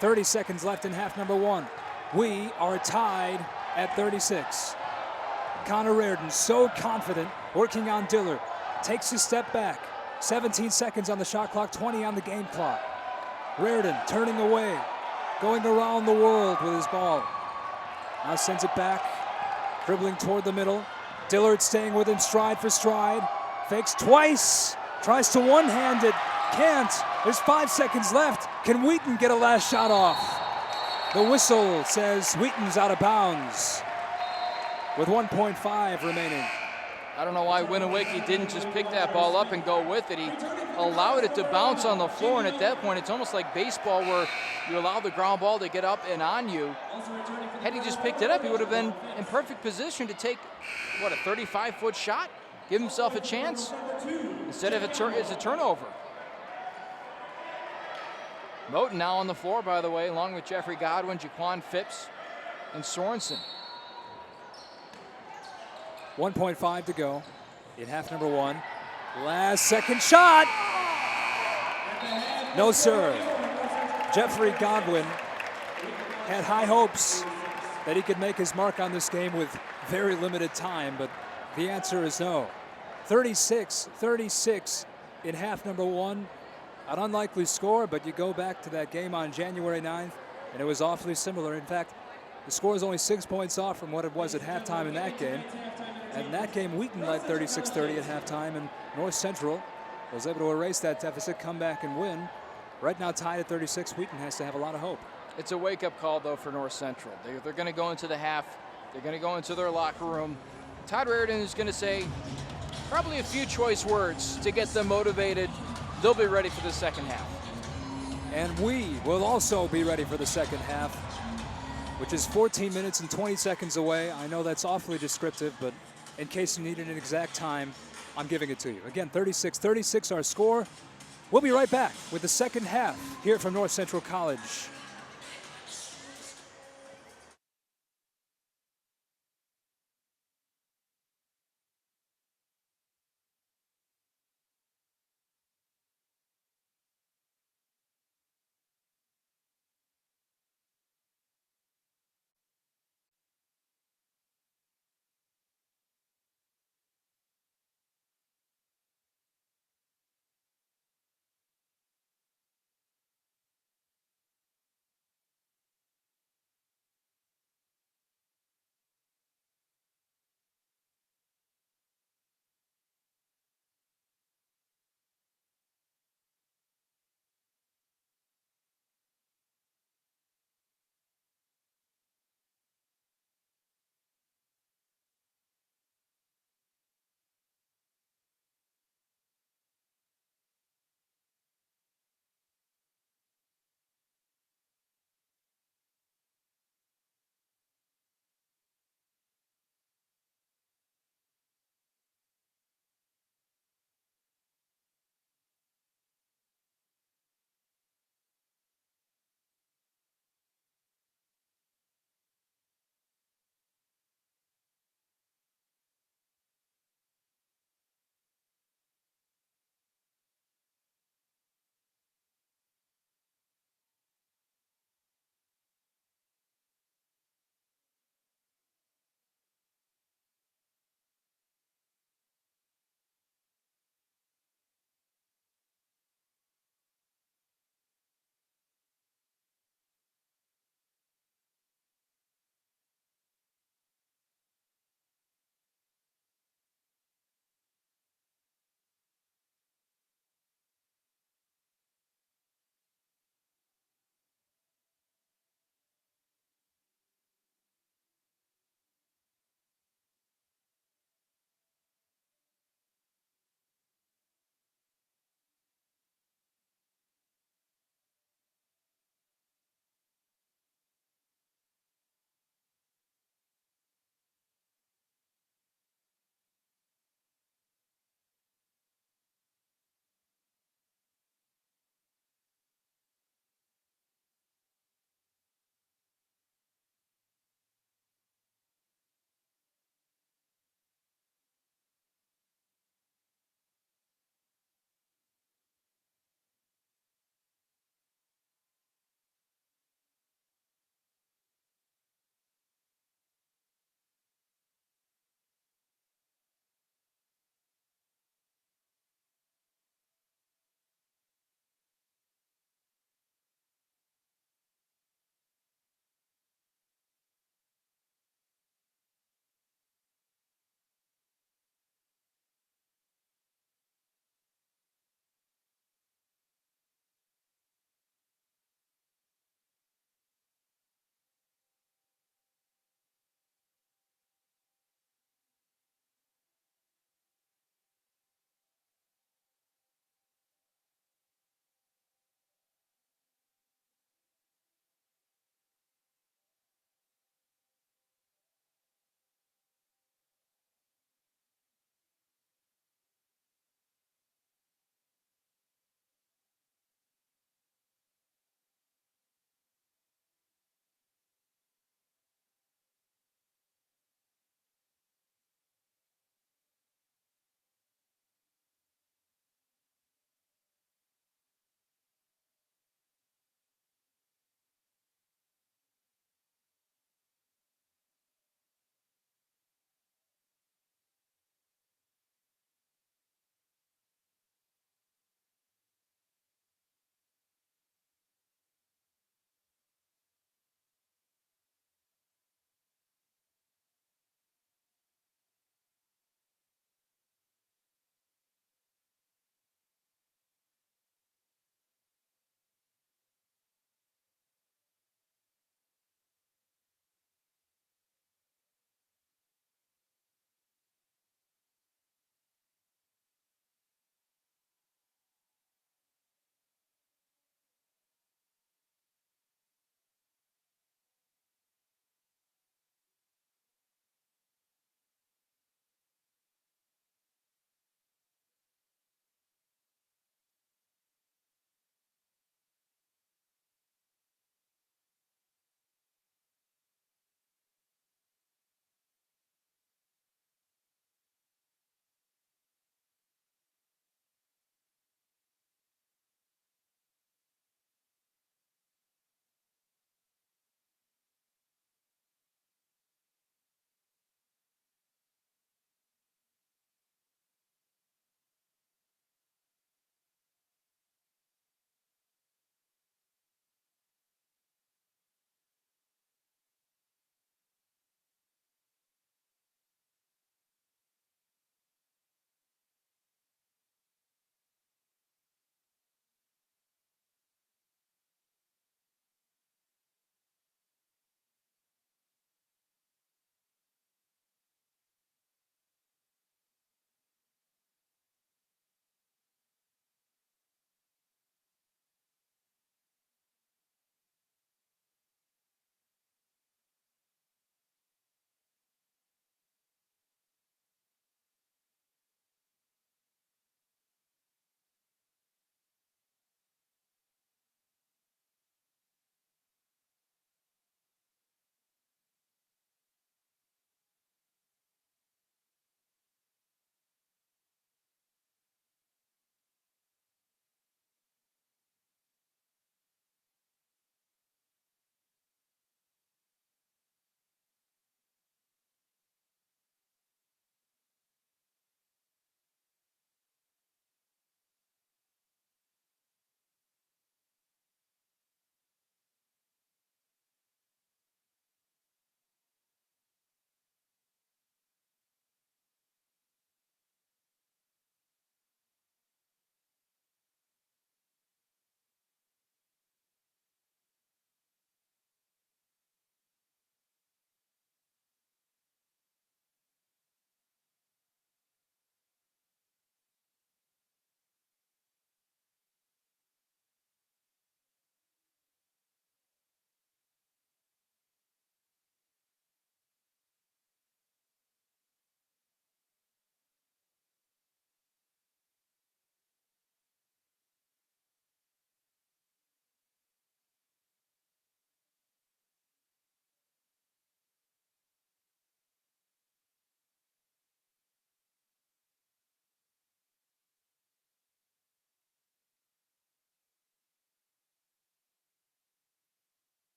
30 seconds left in half number one. We are tied at 36. Connor Reardon so confident, working on Dillard. Takes a step back. 17 seconds on the shot clock, 20 on the game clock. Reardon turning away, going around the world with his ball. Now sends it back, dribbling toward the middle. Dillard staying with him stride for stride. Fakes twice, tries to one-hand it, can't. There's 5 seconds left. Can Wheaton get a last shot off? The whistle says Wheaton's out of bounds with 1.5 remaining. I don't know why Winowicki didn't just pick that ball up and go with it. He allowed it to bounce on the floor, and at that point, it's almost like baseball where you allow the ground ball to get up and on you. Had he just picked it up, he would have been in perfect position to take, what, a 35-foot shot? Give himself a chance? Instead of it's a turnover. Moten now on the floor, by the way, along with Jeffrey Godwin, Jaquan Phipps, and Sorensen. 1.5 to go in half number one. Last second shot. No, sir. Jeffrey Godwin had high hopes that he could make his mark on this game with very limited time, but the answer is no. 36-36 in half number one. An unlikely score, but you go back to that game on January 9th, and it was awfully similar. In fact, the score is only 6 points off from what it was at halftime in that game. And in that game, Wheaton led 36-30 at halftime, and North Central was able to erase that deficit, come back and win. Right now tied at 36, Wheaton has to have a lot of hope. It's a wake-up call, though, for North Central. They're going to go into the half. They're going to go into their locker room. Todd Reardon is going to say probably a few choice words to get them motivated. They'll be ready for the second half. And we will also be ready for the second half, which is 14 minutes and 20 seconds away. I know that's awfully descriptive, but in case you needed an exact time, I'm giving it to you. Again, 36-36 our score. We'll be right back with the second half here from North Central College.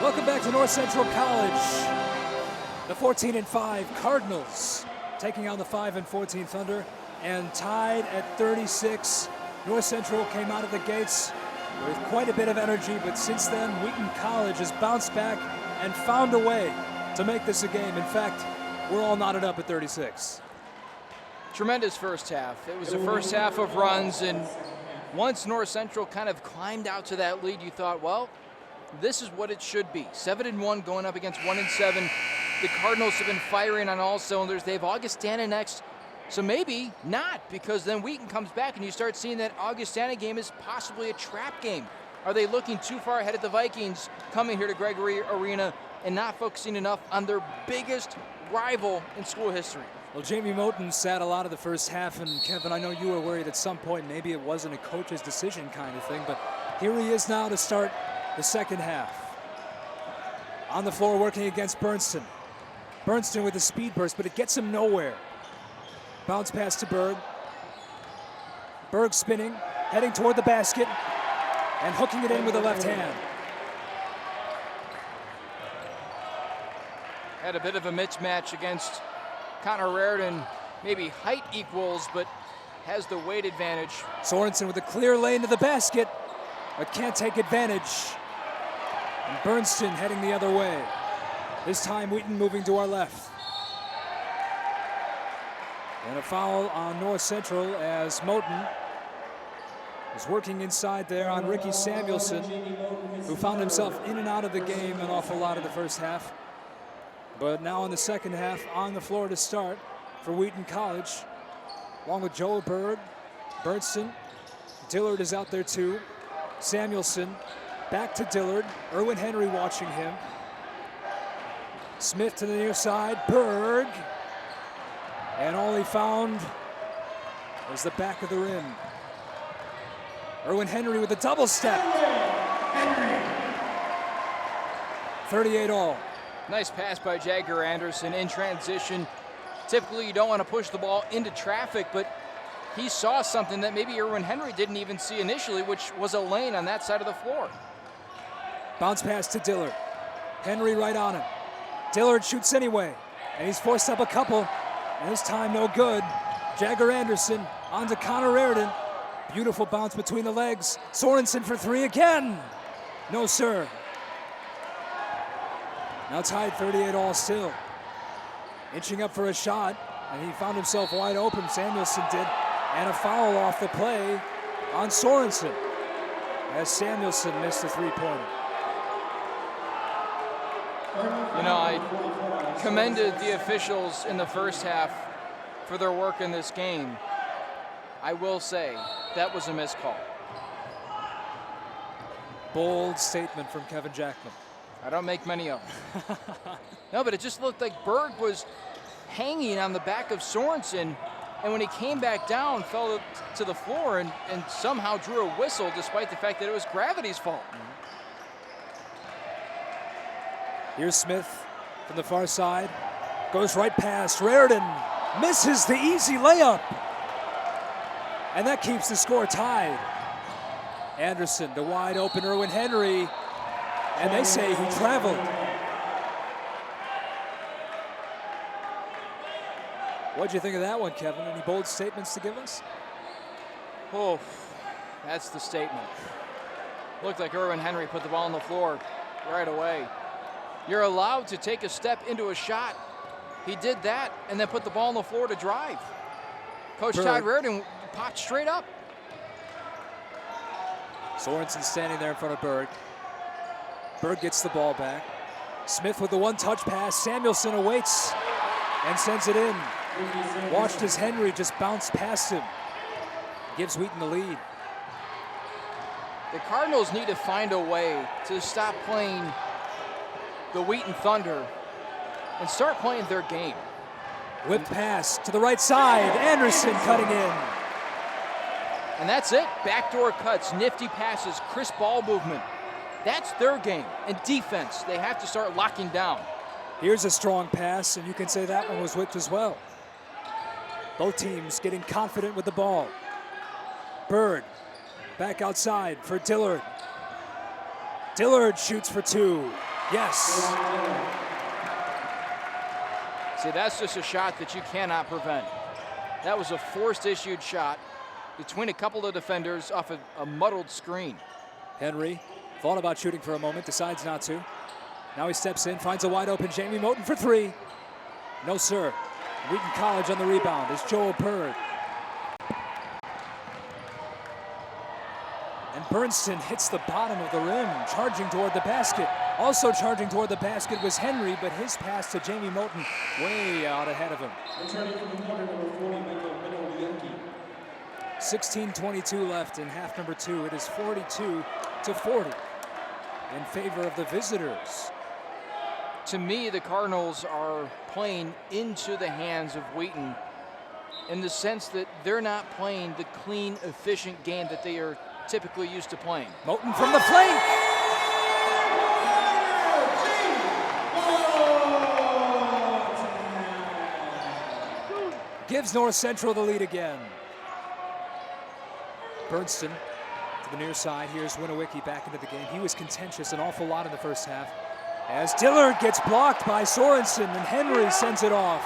Welcome back to North Central College. The 14-5 Cardinals taking on the 5-14 Thunder, and tied at 36. North Central came out of the gates with quite a bit of energy, but since then, Wheaton College has bounced back and found a way to make this a game. In fact, we're all knotted up at 36. Tremendous first half. It was a first half of runs, and once North Central kind of climbed out to that lead, you thought, well, this is what it should be. 7-1 going up against 1-7. The Cardinals have been firing on all cylinders. They have Augustana next, so maybe not, because then Wheaton comes back and you start seeing that Augustana game is possibly a trap game. Are they looking too far ahead of the Vikings coming here to Gregory Arena and not focusing enough on their biggest rival in school history? Well, Jamie Moten sat a lot of the first half, and Kevin, I know you were worried at some point maybe it wasn't a coach's decision kind of thing, but here he is now to start the second half. On the floor working against Bernston. Bernston with a speed burst, but it gets him nowhere. Bounce pass to Berg. Berg spinning, heading toward the basket, and hooking it in with the left hand. Had a bit of a mismatch against Connor Raridan. Maybe height equals, but has the weight advantage. Sorensen with a clear lane to the basket, but can't take advantage. And Bernston heading the other way. This time Wheaton moving to our left. And a foul on North Central as Moten is working inside there on Ricky Samuelson, who found himself in and out of the game an awful lot of the first half. But now in the second half, on the floor to start for Wheaton College, along with Joe Berg, Bernston. Dillard is out there too. Samuelson back to Dillard. Erwin Henry watching him. Smith to the near side. Berg. And all he found was the back of the rim. Erwin Henry with a double step. 38 all. Nice pass by Jagger Anderson in transition. Typically, you don't want to push the ball into traffic, but he saw something that maybe Erwin Henry didn't even see initially, which was a lane on that side of the floor. Bounce pass to Dillard. Henry right on him. Dillard shoots anyway, and he's forced up a couple, and this time no good. Jagger Anderson on to Connor Raridan. Beautiful bounce between the legs. Sorensen for three again. No, sir. Now tied 38 all still. Inching up for a shot, and he found himself wide open, Samuelson did, and a foul off the play on Sorensen as Samuelson missed a three-pointer. You know, I commended the officials in the first half for their work in this game. I will say that was a missed call. Bold statement from Kevin Jackman. I don't make many of them. No, but it just looked like Berg was hanging on the back of Sorensen, and when he came back down, fell to the floor and somehow drew a whistle despite the fact that it was gravity's fault. Here's Smith from the far side. Goes right past Raridan. Misses the easy layup. And that keeps the score tied. Anderson to wide open Erwin Henry. And they say he traveled. What'd you think of that one, Kevin? Any bold statements to give us? Oh, that's the statement. Looked like Erwin Henry put the ball on the floor right away. You're allowed to take a step into a shot. He did that and then put the ball on the floor to drive. Coach Todd Raridan popped straight up. Sorensen standing there in front of Berg. Berg gets the ball back. Smith with the one-touch pass. Samuelson awaits and sends it in. Watched as Henry just bounced past him. Gives Wheaton the lead. The Cardinals need to find a way to stop playing the Wheaton Thunder and start playing their game. Whip pass to the right side. Anderson cutting in. And that's it. Backdoor cuts, nifty passes, crisp ball movement. That's their game. And defense, they have to start locking down. Here's a strong pass, and you can say that one was whipped as well. Both teams getting confident with the ball. Bird back outside for Dillard. Dillard shoots for two. Yes. See, that's just a shot that you cannot prevent. That was a forced issued shot between a couple of defenders off a muddled screen. Henry thought about shooting for a moment, decides not to. Now he steps in, finds a wide open Jamie Moten for three. No, sir. Wheaton College on the rebound is Joel Bird. And Bernston hits the bottom of the rim, charging toward the basket. Also charging toward the basket was Henry, but his pass to Jamie Moten way out ahead of him. 16:22 left in half number 2. It is 42-40 in favor of the visitors. To me, the Cardinals are playing into the hands of Wheaton in the sense that they're not playing the clean, efficient game that they are typically used to playing. Moten from the flank. Gives North Central the lead again. Bernston to the near side. Here's Winowicki back into the game. He was contentious an awful lot in the first half. As Dillard gets blocked by Sorensen and Henry sends it off.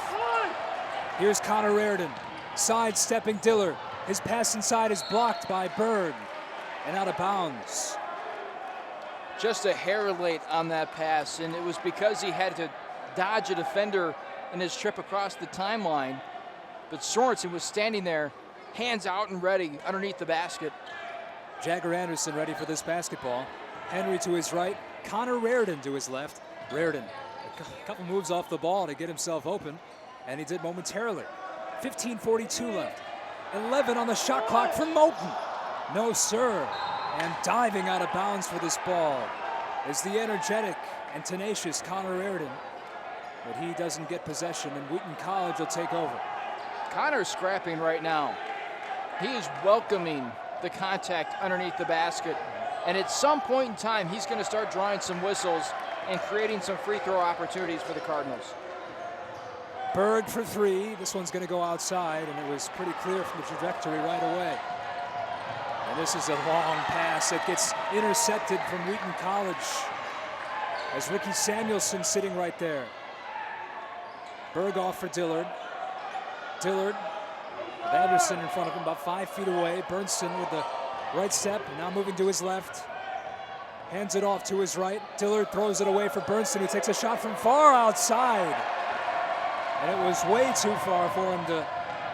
Here's Connor Reardon, sidestepping Dillard. His pass inside is blocked by Bird and out of bounds. Just a hair late on that pass, and it was because he had to dodge a defender in his trip across the timeline. But Sorensen was standing there, hands out and ready underneath the basket. Jagger Anderson ready for this basketball. Henry to his right, Connor Reardon to his left. Reardon, a couple moves off the ball to get himself open, and he did momentarily. 15:42 left. 11 on the shot clock for Moten. No, sir. And diving out of bounds for this ball is the energetic and tenacious Connor Reardon. But he doesn't get possession, and Wheaton College will take over. Connor's scrapping right now. He is welcoming the contact underneath the basket. And at some point in time, he's going to start drawing some whistles and creating some free throw opportunities for the Cardinals. Berg for three. This one's going to go outside, and it was pretty clear from the trajectory right away. And this is a long pass that gets intercepted from Wheaton College as Ricky Samuelson sitting right there. Berg off for Dillard. Dillard with Anderson in front of him, about 5 feet away. Bernston with the right step, now moving to his left. Hands it off to his right. Dillard throws it away for Bernston, who takes a shot from far outside. And it was way too far for him to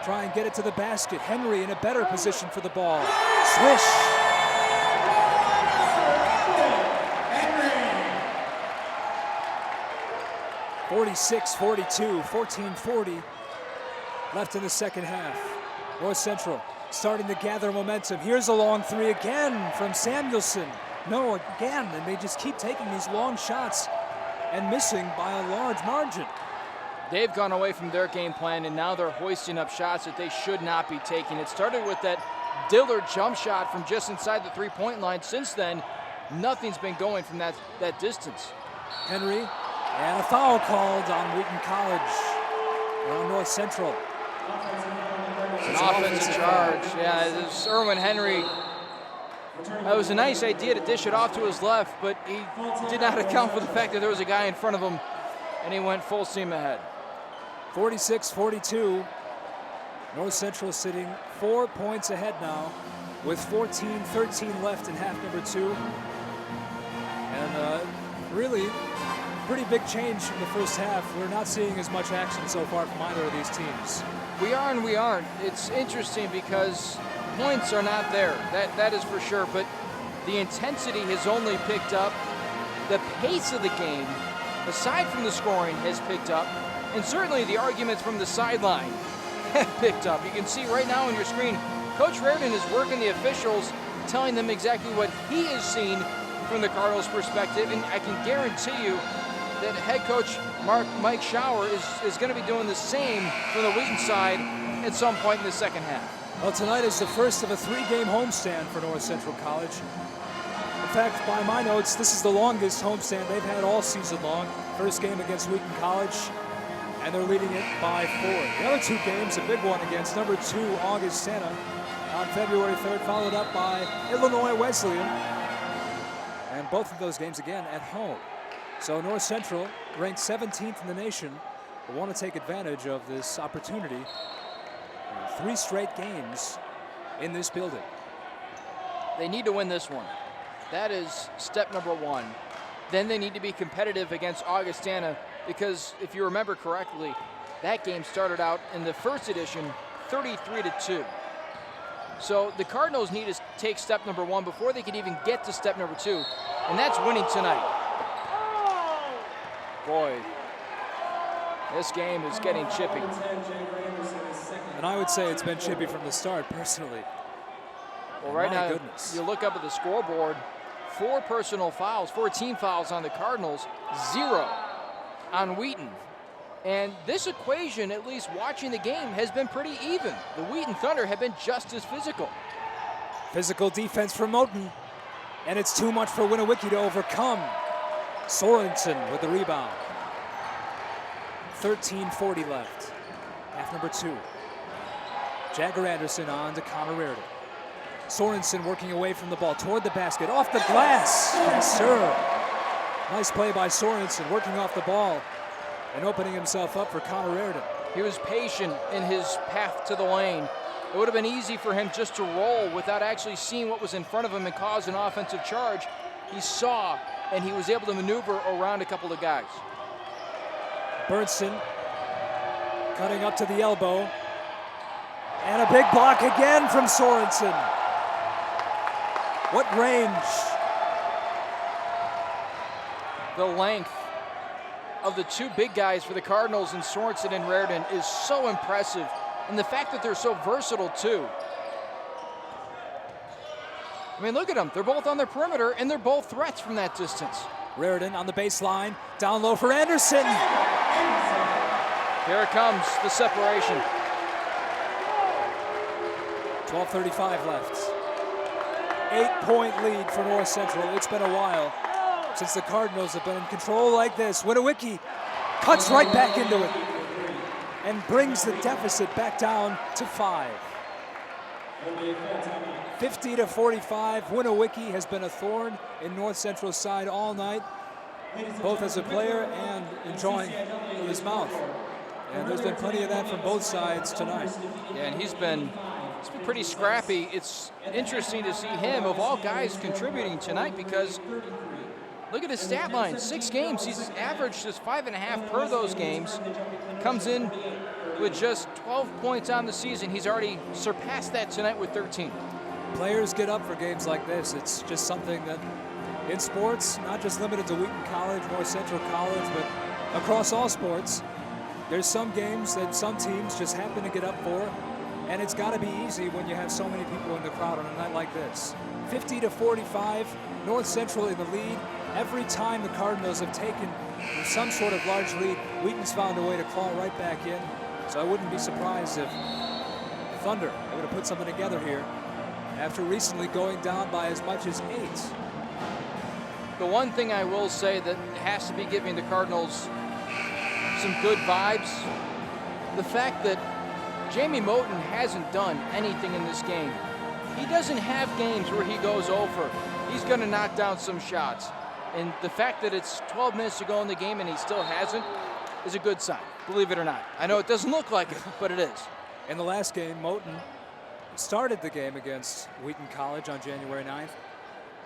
try and get it to the basket. Henry in a better position for the ball. Swish. 46-42, 14:40 left in the second half. North Central starting to gather momentum. Here's a long three again from Samuelson. No, again, and they just keep taking these long shots and missing by a large margin. They've gone away from their game plan, and now they're hoisting up shots that they should not be taking. It started with that Dillard jump shot from just inside the three-point line. Since then, nothing's been going from that distance. Henry, and a foul called on Wheaton College on North Central. An offensive charge. Yeah, it was Erwin Henry. It was a nice idea to dish it off to his left, but he did not account for the fact that there was a guy in front of him, and he went full steam ahead. 46-42. North Central sitting 4 points ahead now with 14-13 left in half number 2. And really pretty big change from the first half. We're not seeing as much action so far from either of these teams. We are and we aren't. It's interesting because points are not there. That is for sure. But the intensity has only picked up. The pace of the game, aside from the scoring, has picked up. And certainly the arguments from the sideline have picked up. You can see right now on your screen, Coach Reardon is working the officials, telling them exactly what he has seen from the Cardinals' perspective. And I can guarantee you that head coach Mike Schauer is going to be doing the same from the Wheaton side at some point in the second half. Well, tonight is the first of a 3-game homestand for North Central College. In fact, by my notes, this is the longest homestand they've had all season long. First game against Wheaton College, and they're leading it by 4. The other 2 games, a big one against number 2 Augustana on February 3rd, followed up by Illinois Wesleyan. And both of those games, again, at home. So North Central, ranked 17th in the nation, will want to take advantage of this opportunity. 3 straight games in this building. They need to win this one. That is step number 1. Then they need to be competitive against Augustana, because if you remember correctly, that game started out in the first edition 33-2. So the Cardinals need to take step number 1 before they can even get to step number 2, and that's winning tonight. Boy, this game is getting chippy. And I would say it's been chippy from the start, personally. Well, right now, goodness. You look up at the scoreboard, 4 personal fouls, 4 team fouls on the Cardinals, 0 on Wheaton. And this equation, at least watching the game, has been pretty even. The Wheaton Thunder have been just as physical. Physical defense for Wheaton, and it's too much for Winnewicky to overcome. Sorensen with the rebound. 13:40 left. Half number 2. Jagger Anderson on to Connor Reardon. Sorensen working away from the ball toward the basket, off the glass. Yes, sir. Nice play by Sorensen, working off the ball and opening himself up for Connor Reardon. He was patient in his path to the lane. It would have been easy for him just to roll without actually seeing what was in front of him and cause an offensive charge. He saw, and he was able to maneuver around a couple of guys. Berntsen cutting up to the elbow. And a big block again from Sorensen. What range. The length of the 2 big guys for the Cardinals in Sorensen and Reardon is so impressive. And the fact that they're so versatile too. I mean, look at them. They're both on their perimeter, and they're both threats from that distance. Reardon on the baseline, down low for Anderson. Here it comes, the separation. 12:35 left. 8-point lead for North Central. It's been a while since the Cardinals have been in control like this. Winnewicky cuts right back into it and brings the deficit back down to 5. 50-45. Winnewicky has been a thorn in North Central's side all night, both as a player and enjoying with his mouth. And there's been plenty of that from both sides tonight. Yeah, and he's been pretty scrappy. It's interesting to see him, of all guys, contributing tonight, because look at his stat line. 6 games, he's averaged just 5.5 per those games. Comes in with just 12 points on the season. He's already surpassed that tonight with 13. Players get up for games like this. It's just something that in sports, not just limited to Wheaton College, North Central College, but across all sports, there's some games that some teams just happen to get up for. And it's got to be easy when you have so many people in the crowd on a night like this. 50-45, North Central in the lead. Every time the Cardinals have taken some sort of large lead, Wheaton's found a way to claw right back in. So I wouldn't be surprised if the Thunder are able to put something together here after recently going down by as much as 8. The one thing I will say that has to be giving the Cardinals some good vibes, the fact that Jamie Moten hasn't done anything in this game. He doesn't have games where he goes over. He's going to knock down some shots. And the fact that it's 12 minutes to go in the game and he still hasn't is a good sign, believe it or not. I know it doesn't look like it, but it is. In the last game, Moten started the game against Wheaton College on January 9th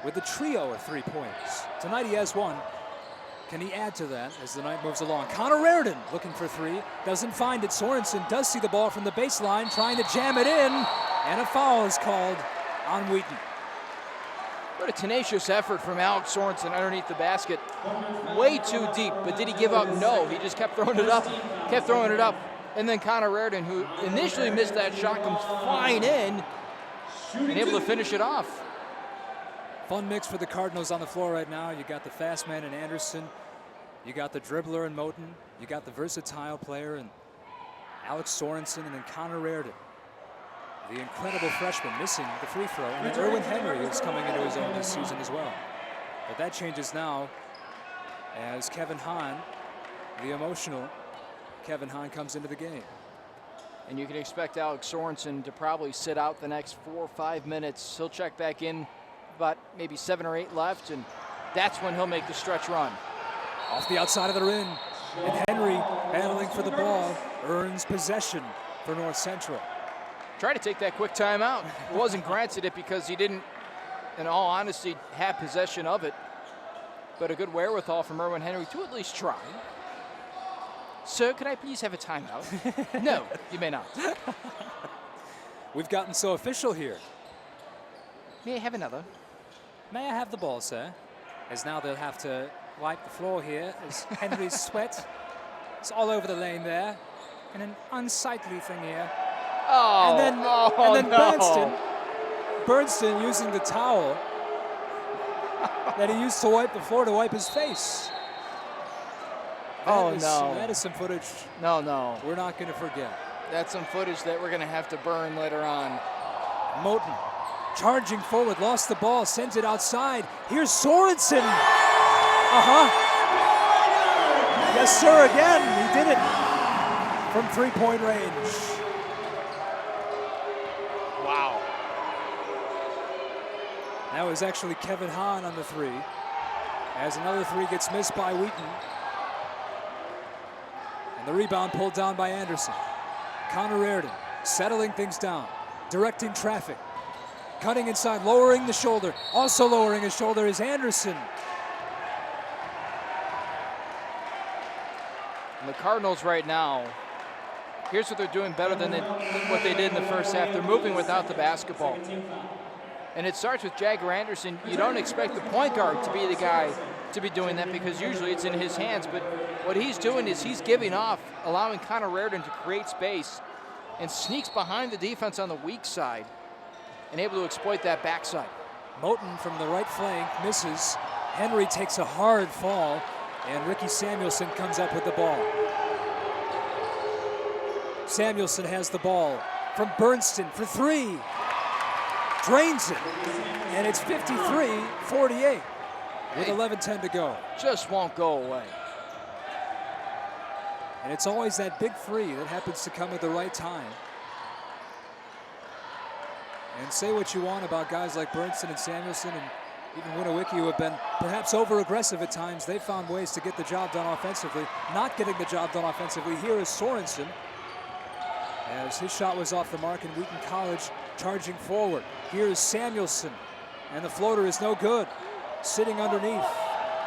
with a trio of 3 points. Tonight he has 1. Can he add to that as the night moves along? Connor Reardon looking for 3. Doesn't find it. Sorensen does see the ball from the baseline, trying to jam it in. And a foul is called on Wheaton. What a tenacious effort from Alex Sorensen underneath the basket. Way too deep, but did he give up? No, he just kept throwing it up, And then Connor Reardon, who initially missed that shot, comes flying in and able to finish it off. Fun mix for the Cardinals on the floor right now. You got the fast man in Anderson. You got the dribbler in Moten. You got the versatile player in Alex Sorensen, and then Connor Reardon, the incredible freshman, missing the free throw. And then Erwin Henry is coming into his own this season as well. But that changes now as Kevin Hahn, the emotional Kevin Hahn, comes into the game. And you can expect Alex Sorensen to probably sit out the next 4 or 5 minutes. He'll check back in about maybe 7 or 8 left, and that's when he'll make the stretch run. Off the outside of the rim. And Henry, battling for the ball, earns possession for North Central. Tried to take that quick timeout. Wasn't granted it because he didn't, in all honesty, have possession of it. But a good wherewithal from Erwin Henry to at least try. Sir, could I please have a timeout? No, you may not. We've gotten so official here. May I have another? May I have the ball, sir? As now they'll have to wipe the floor here as Henry's sweat is all over the lane there. And an unsightly thing here. Oh, and then no. Bernstein using the towel that he used to wipe the floor to wipe his face. No. That is some footage No. we're not going to forget. That's some footage that we're going to have to burn later on. Moten charging forward, lost the ball, sends it outside. Here's Sorensen. Yes, sir, again. He did it from three-point range. Wow. That was actually Kevin Hahn on the three, as another three gets missed by Wheaton. And the rebound pulled down by Anderson. Connor Reardon settling things down, directing traffic, cutting inside, lowering the shoulder. Also lowering his shoulder is Anderson. And the Cardinals right now, here's what they're doing better than what they did in the first half. They're moving without the basketball. And it starts with Jagger Anderson. You don't expect the point guard to be the guy to be doing that because usually it's in his hands. But what he's doing is he's giving off, allowing Connor Reardon to create space and sneaks behind the defense on the weak side and able to exploit that backside. Moten from the right flank misses. Henry takes a hard fall, and Ricky Samuelson comes up with the ball. Samuelson has the ball from Bernstein for three. Drains it, and it's 53-48 with 11:10 to go. Just won't go away. And it's always that big three that happens to come at the right time. And say what you want about guys like Bernstein and Samuelson and even Winowicki, who have been perhaps over-aggressive at times. They found ways to get the job done offensively. Not getting the job done offensively here is Sorensen, as his shot was off the mark, and Wheaton College charging forward. Here's Samuelson, and the floater is no good. Sitting underneath,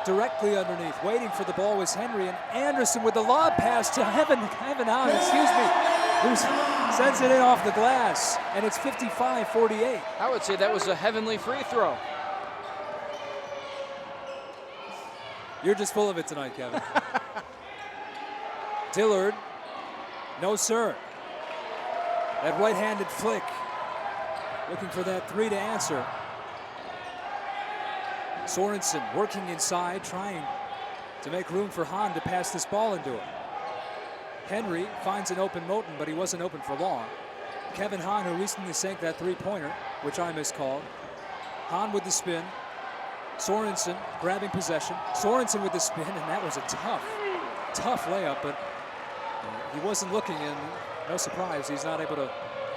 directly underneath, waiting for the ball was Henry, and Anderson with the lob pass to Heaven Hahn, who sends it in off the glass, and it's 55-48. I would say that was a heavenly free throw. You're just full of it tonight, Kevin. Dillard, no sir. That right-handed flick, looking for that three to answer. Sorensen working inside, trying to make room for Hahn to pass this ball into him. Henry finds an open Moten, but he wasn't open for long. Kevin Hahn, who recently sank that three-pointer, which I miscalled. Hahn with the spin. Sorensen grabbing possession. Sorensen with the spin, and that was a tough layup, but he wasn't looking, and no surprise, he's not able to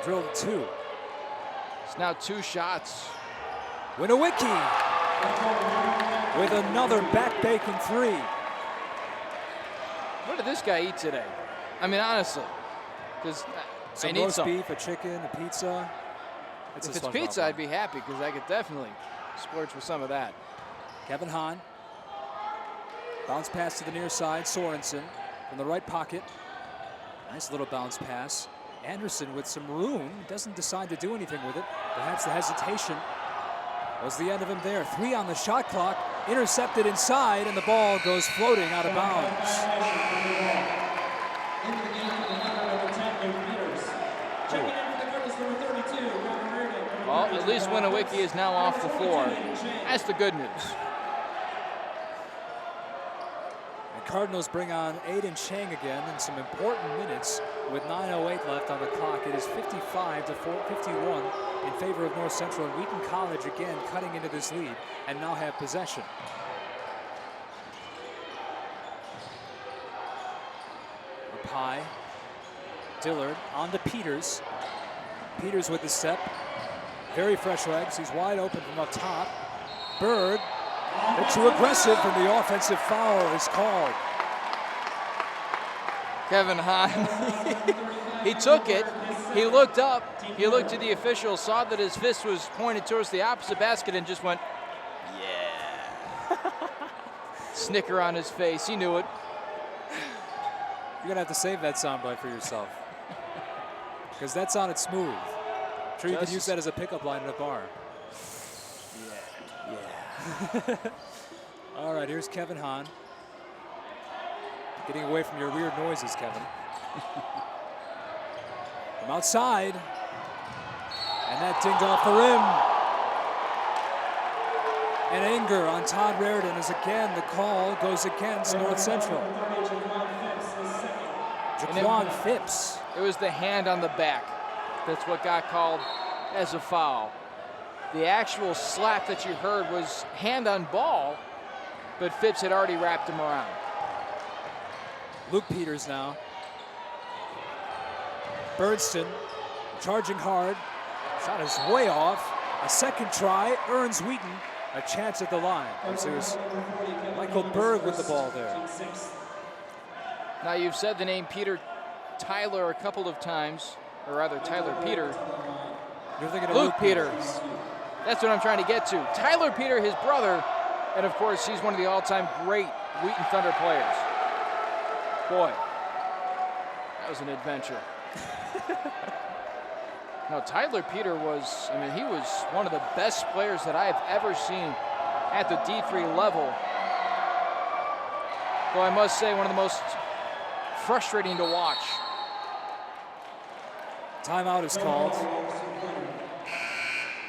drill the two. It's now two shots. Winowicki with another back bacon three. What did this guy eat today? I mean, honestly, because I need roast some. beef, a chicken, a pizza. If it's pizza, I'd be happy because I could definitely splurge with some of that. Kevin Hahn. Bounce pass to the near side. Sorensen from the right pocket. Nice little bounce pass. Anderson with some room, doesn't decide to do anything with it. Perhaps the hesitation was the end of him there. Three on the shot clock, intercepted inside, and the ball goes floating out of bounds. Well, at least Winowicki is now off the floor. That's the good news. Cardinals bring on Aiden Chang again in some important minutes with 9:08 left on the clock. It is 55-51 in favor of North Central, and Wheaton College again cutting into this lead and now have possession. Up high, Dillard on to Peters. Peters with the step. Very fresh legs. He's wide open from up top. Bird They're too aggressive, and the offensive foul is called. Kevin Hahn, he took it, he looked up, he looked at the official, saw that his fist was pointed towards the opposite basket and just went, yeah. Snicker on his face, he knew it. You're gonna have to save that soundbite for yourself. Because that sounded smooth. I'm sure you could use that as a pickup line in a bar. Yeah. All right, here's Kevin Hahn. Getting away from your weird noises, Kevin. From outside. And that dinged off the rim. And anger on Todd Reardon as again the call goes against North Central. Jaquan Phipps. It was the hand on the back. That's what got called as a foul. The actual slap that you heard was hand on ball, but Phipps had already wrapped him around. Luke Peters now. Birdston charging hard. Shot is way off. A second try earns Wheaton a chance at the line. So it was Michael Berg with the ball there. Now you've said the name Peter Tyler a couple of times, or rather Tyler Peter. You're thinking of Luke Peter. That's what I'm trying to get to. Tyler Peter, his brother, and of course he's one of the all-time great Wheaton Thunder players. Boy, that was an adventure. No, Tyler Peter was, I mean, he was one of the best players that I have ever seen at the D3 level. Though I must say, one of the most frustrating to watch. Timeout is called.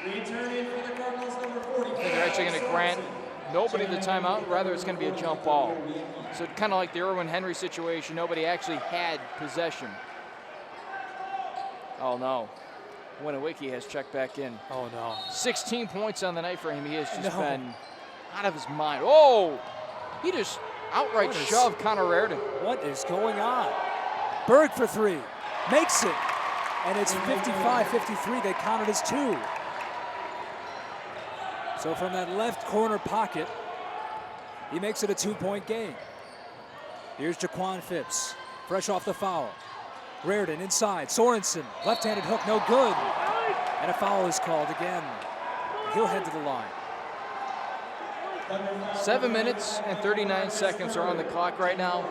I think they're actually going to grant nobody the timeout. Rather, it's going to be a jump ball. So kind of like the Irwin Henry situation, nobody actually had possession. Oh, no. Winniwicki has checked back in. Oh, no. 16 points on the night for him. He has just been out of his mind. Oh, he just outright shoved Connor Reardon. What is going on? Berg for three. Makes it. And it's 55-53. They counted as two. So from that left corner pocket, he makes it a 2-point game. Here's Jaquan Phipps, fresh off the foul. Reardon inside, Sorensen, left-handed hook, no good. And a foul is called again. He'll head to the line. 7 minutes and 39 seconds are on the clock right now.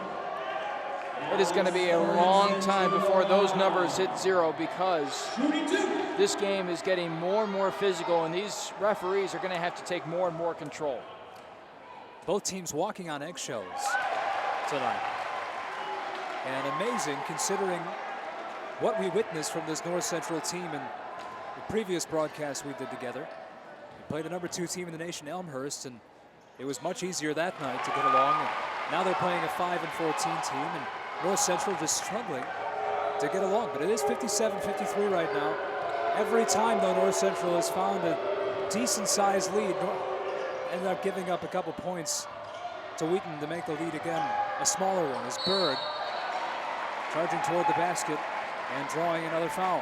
It is going to be a long time before those numbers hit zero because this game is getting more and more physical, and these referees are going to have to take more and more control. Both teams walking on eggshells tonight. And amazing considering what we witnessed from this North Central team in the previous broadcast we did together. We played the #2 team in the nation, Elmhurst, and it was much easier that night to get along. And now they're playing a 5-14 team, and North Central just struggling to get along. But it is 57-53 right now. Every time, though, North Central has found a decent-sized lead, ended up giving up a couple points to Wheaton to make the lead again a smaller one as Berg charging toward the basket and drawing another foul.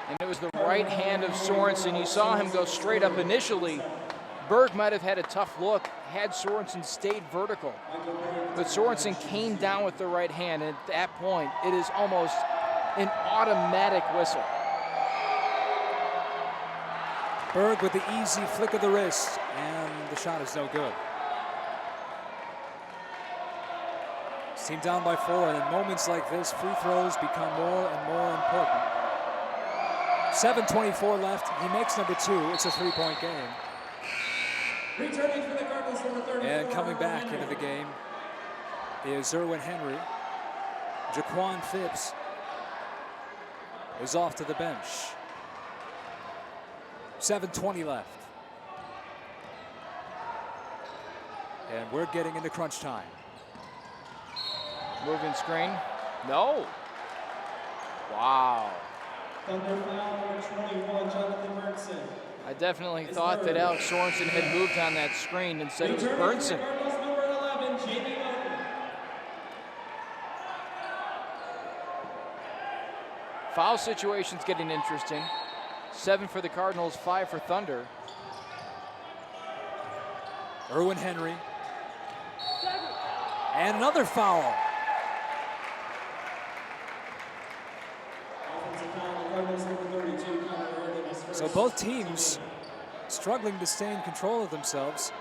And it was the right hand of Sorensen. You saw him go straight up initially. Berg might have had a tough look had Sorensen stayed vertical. But Sorensen came down with the right hand, and at that point, it is almost an automatic whistle. Berg with the easy flick of the wrist, and the shot is no good. Team down by 4, and in moments like this, free throws become more and more important. 7:24 left. He makes #2. It's a 3-point game. And coming back into the game is Irwin Henry. Jaquan Phipps is off to the bench. 7:20 left. And we're getting into crunch time. Moving screen. No. Wow. I definitely thought that Alex Sorensen had moved on that screen. Instead it was Burnson. Foul situation's getting interesting. 7 for the Cardinals, 5 for Thunder. Erwin Henry. And another foul. So both teams struggling to stay in control of themselves.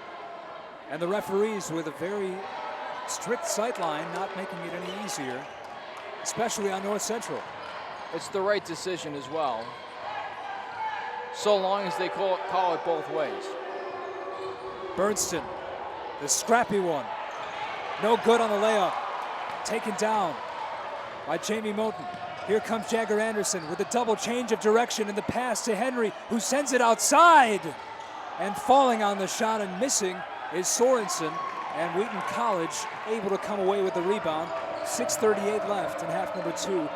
And the referees with a very strict sight line, not making it any easier, especially on North Central. It's the right decision as well, so long as they call it both ways. Bernston, the scrappy one. No good on the layup. Taken down by Jamie Moten. Here comes Jagger Anderson with a double change of direction in the pass to Henry, who sends it outside. And falling on the shot and missing is Sorensen, and Wheaton College able to come away with the rebound. 6:38 left in half number 2.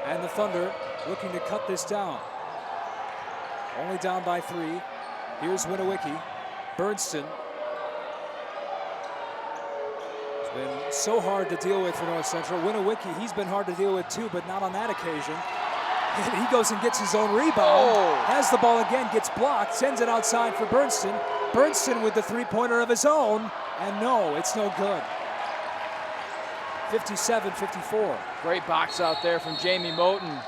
And the Thunder looking to cut this down. Only down by 3. Here's Winowicki. Bernston. It's been so hard to deal with for North Central. Winowicki, he's been hard to deal with too, but not on that occasion. And he goes and gets his own rebound. Has the ball again, gets blocked, sends it outside for Bernston. Bernston with the three-pointer of his own, and no, it's no good. 57-54. Great box out there from Jamie Moten,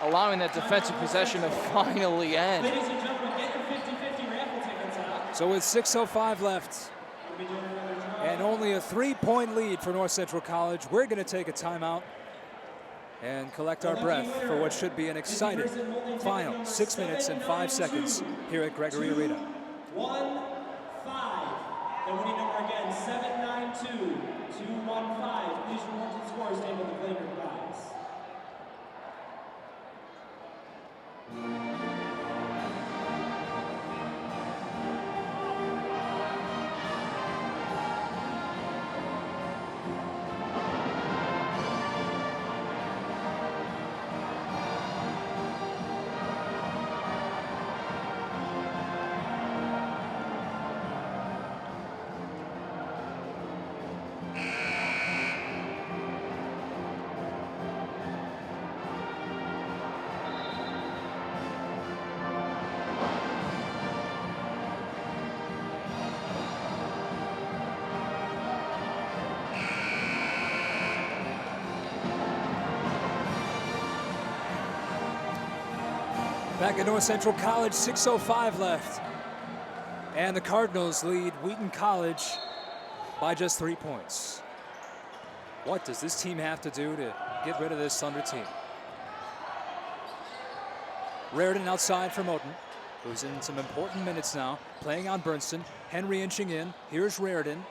allowing that defensive possession to finally end. Ladies and gentlemen, get your 50-50 raffle tickets out. So with 6:05 left and only a 3-point lead for North Central College, we're going to take a timeout and collect our breath for what should be an exciting final 6 minutes and 5 seconds here at Gregory Arena. 1-5. The winning number again, 792-215. Please report to the scorer's table to claim your prize. Back at North Central College, 6:05 left. And the Cardinals lead Wheaton College by just 3 points. What does this team have to do to get rid of this Thunder team? Raritan outside for Moten, who's in some important minutes now, playing on Bernston. Henry inching in. Here's Raritan.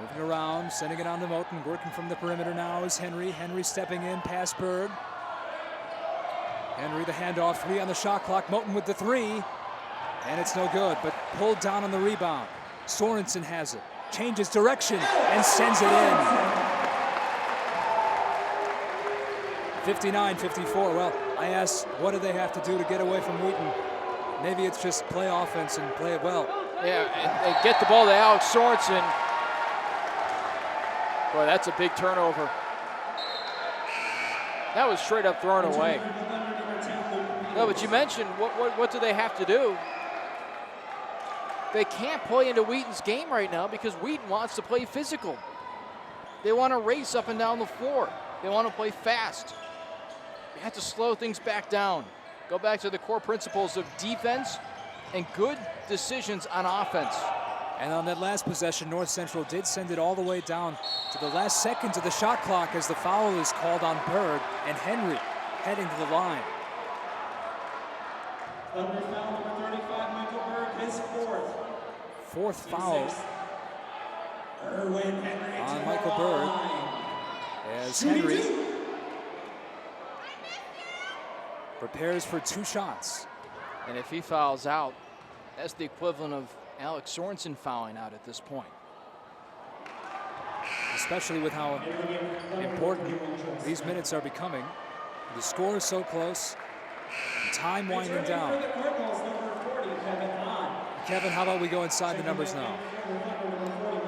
Moving around, sending it on to Moten. Working from the perimeter now is Henry. Henry stepping in past Berg. Henry the handoff, 3 on the shot clock. Moten with the 3. And it's no good, but pulled down on the rebound. Sorensen has it. Changes direction and sends it in. 59-54. Well, I asked, what do they have to do to get away from Wheaton? Maybe it's just play offense and play it well. Yeah, and get the ball to Alex Sorensen. Boy, that's a big turnover. That was straight up thrown away. No, but you mentioned what do they have to do? They can't play into Wheaton's game right now because Wheaton wants to play physical. They want to race up and down the floor. They want to play fast. You have to slow things back down. Go back to the core principles of defense and good decisions on offense. And on that last possession, North Central did send it all the way down to the last seconds of the shot clock as the foul is called on Berg and Henry heading to the line. Thunder foul number 35, Michael Berg, his Fourth foul Erwin Henry on Michael Berg as Henry prepares for 2 shots. And if he fouls out, that's the equivalent of Alex Sorensen fouling out at this point. Especially with how important these minutes are becoming. The score is so close. Time winding down. Kevin, how about we go inside the numbers now?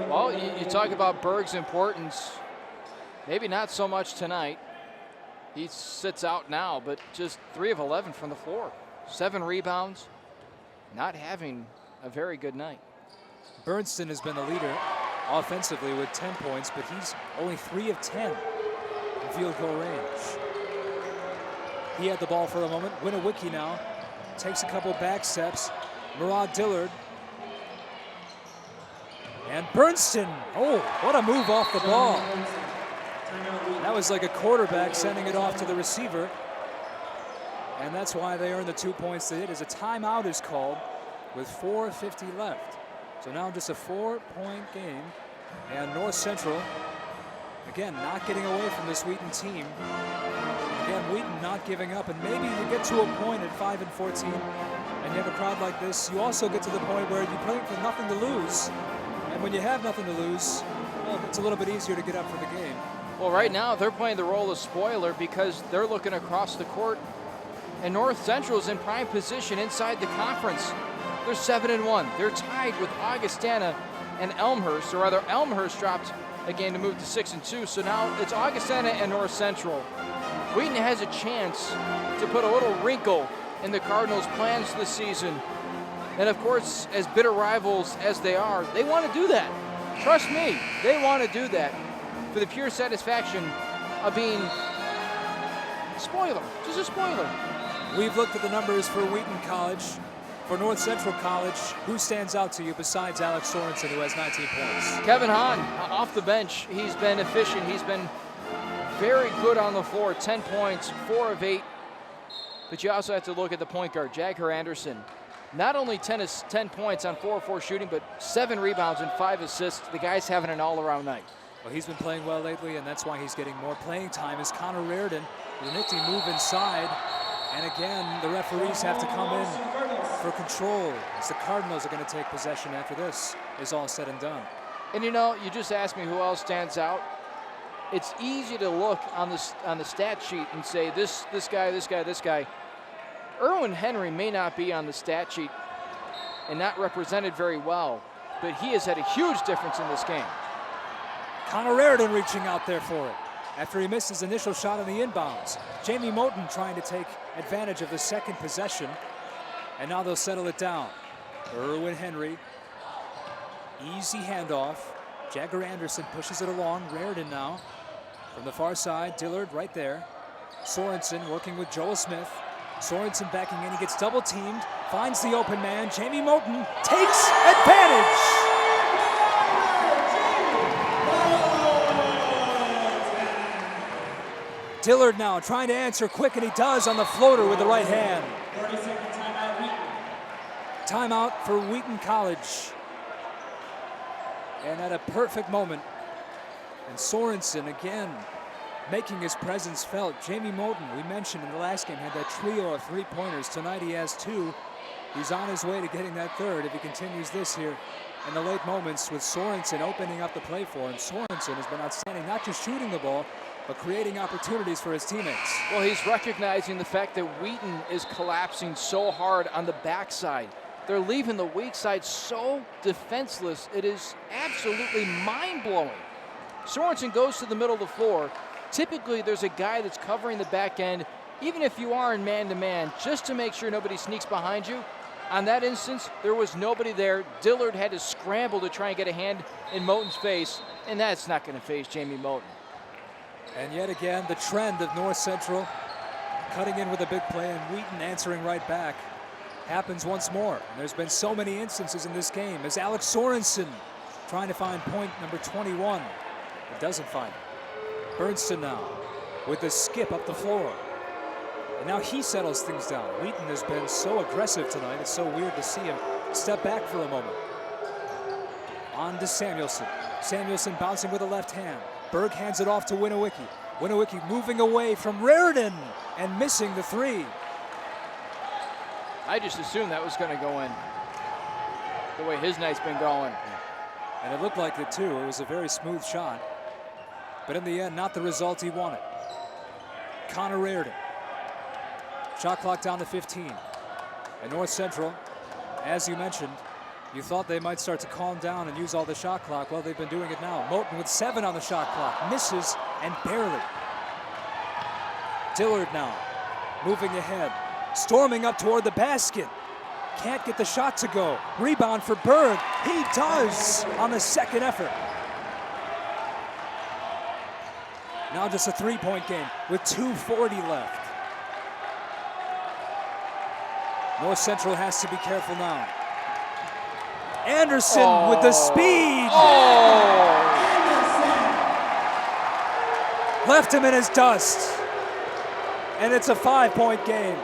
Well, you talk about Berg's importance. Maybe not so much tonight. He sits out now, but just 3 of 11 from the floor. 7 rebounds. Not having a very good night. Bernston has been the leader offensively with 10 points, but he's only 3 of 10 in field goal range. He had the ball for a moment. Winowicki now takes a couple back steps. Murad Dillard. And Bernston, oh, what a move off the ball. That was like a quarterback sending it off to the receiver. And that's why they earned the 2 points they did, as a timeout is called with 4:50 left. So now just a 4-point game. And North Central, again, not getting away from this Wheaton team. Again, Wheaton not giving up, and maybe you get to a point at 5-14, and you have a crowd like this, you also get to the point where you're playing for nothing to lose. And when you have nothing to lose, well, it's a little bit easier to get up for the game. Well, right now they're playing the role of spoiler because they're looking across the court, and North Central is in prime position inside the conference. They're 7-1. They're tied with Augustana and Elmhurst, or rather Elmhurst dropped a game to move to 6-2. So now it's Augustana and North Central. Wheaton has a chance to put a little wrinkle in the Cardinals' plans this season. And of course, as bitter rivals as they are, they want to do that. Trust me, they want to do that for the pure satisfaction of being a spoiler, just a spoiler. We've looked at the numbers for Wheaton College. For North Central College, who stands out to you besides Alex Sorensen, who has 19 points? Kevin Hahn, off the bench, he's been efficient. He's been very good on the floor, 10 points, 4 of 8. But you also have to look at the point guard, Jagger Anderson. Not only 10 points on 4 of 4 shooting, but 7 rebounds and 5 assists. The guy's having an all-around night. Well, he's been playing well lately, and that's why he's getting more playing time. Is Connor Reardon with a nifty move inside. And again, the referees have to come in for control, as the Cardinals are going to take possession after this is all said and done. And you know, you just asked me who else stands out. It's easy to look on the stat sheet and say this guy. Erwin Henry may not be on the stat sheet and not represented very well, but he has had a huge difference in this game. Connor Reardon reaching out there for it after he missed his initial shot on the inbounds. Jamie Moten trying to take advantage of the second possession, and now they'll settle it down. Erwin Henry, easy handoff. Jagger Anderson pushes it along. Reardon now from the far side. Dillard right there. Sorensen working with Joel Smith. Sorensen backing in. He gets double teamed. Finds the open man. Jamie Moten takes advantage. Dillard now trying to answer quick, and he does on the floater with the right hand. 30-second timeout, Wheaton. Timeout for Wheaton College. And at a perfect moment, and Sorensen again making his presence felt. Jamie Moten, we mentioned in the last game, had that trio of 3-pointers. Tonight he has 2. He's on his way to getting that third if he continues this here in the late moments, with Sorensen opening up the play for him. Sorensen has been outstanding, not just shooting the ball, but creating opportunities for his teammates. Well, he's recognizing the fact that Wheaton is collapsing so hard on the backside. They're leaving the weak side so defenseless. It is absolutely mind-blowing. Sorensen goes to the middle of the floor. Typically, there's a guy that's covering the back end, even if you are in man-to-man, just to make sure nobody sneaks behind you. On that instance, there was nobody there. Dillard had to scramble to try and get a hand in Moten's face, and that's not going to faze Jamie Moten. And yet again, the trend of North Central cutting in with a big play and Wheaton answering right back happens once more. And there's been so many instances in this game as Alex Sorensen trying to find point number 21. It doesn't find it. Bernston now with the skip up the floor. And now he settles things down. Wheaton has been so aggressive tonight. It's so weird to see him step back for a moment. On to Samuelson. Samuelson bouncing with the left hand. Berg hands it off to Winowicki. Winowicki moving away from Reardon and missing the 3. I just assumed that was going to go in, the way his night's been going. And it looked like it too. It was a very smooth shot. But in the end, not the result he wanted. Connor Reardon. Shot clock down to 15. And North Central, as you mentioned, you thought they might start to calm down and use all the shot clock. Well, they've been doing it now. Moten with 7 on the shot clock. Misses and barely. Dillard now moving ahead. Storming up toward the basket. Can't get the shot to go. Rebound for Berg. He does on the second effort. Now just a three-point game with 2:40 left. North Central has to be careful now. Anderson with the speed. Left him in his dust. And it's a 5-point game.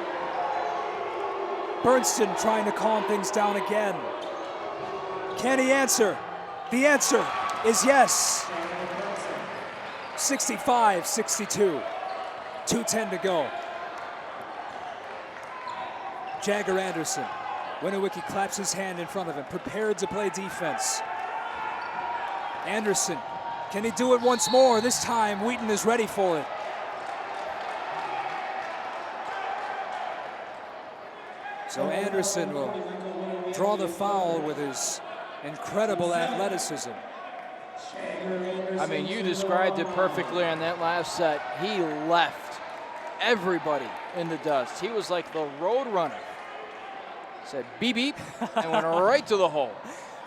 Bernston trying to calm things down again. Can he answer? The answer is yes. 65-62. 2:10 to go. Jagger Anderson. Winowicki claps his hand in front of him, prepared to play defense. Anderson, can he do it once more? This time, Wheaton is ready for it. So Anderson will draw the foul with his incredible athleticism. I mean, you described it perfectly on that last set. He left everybody in the dust. He was like the road runner. Said beep beep and went right to the hole.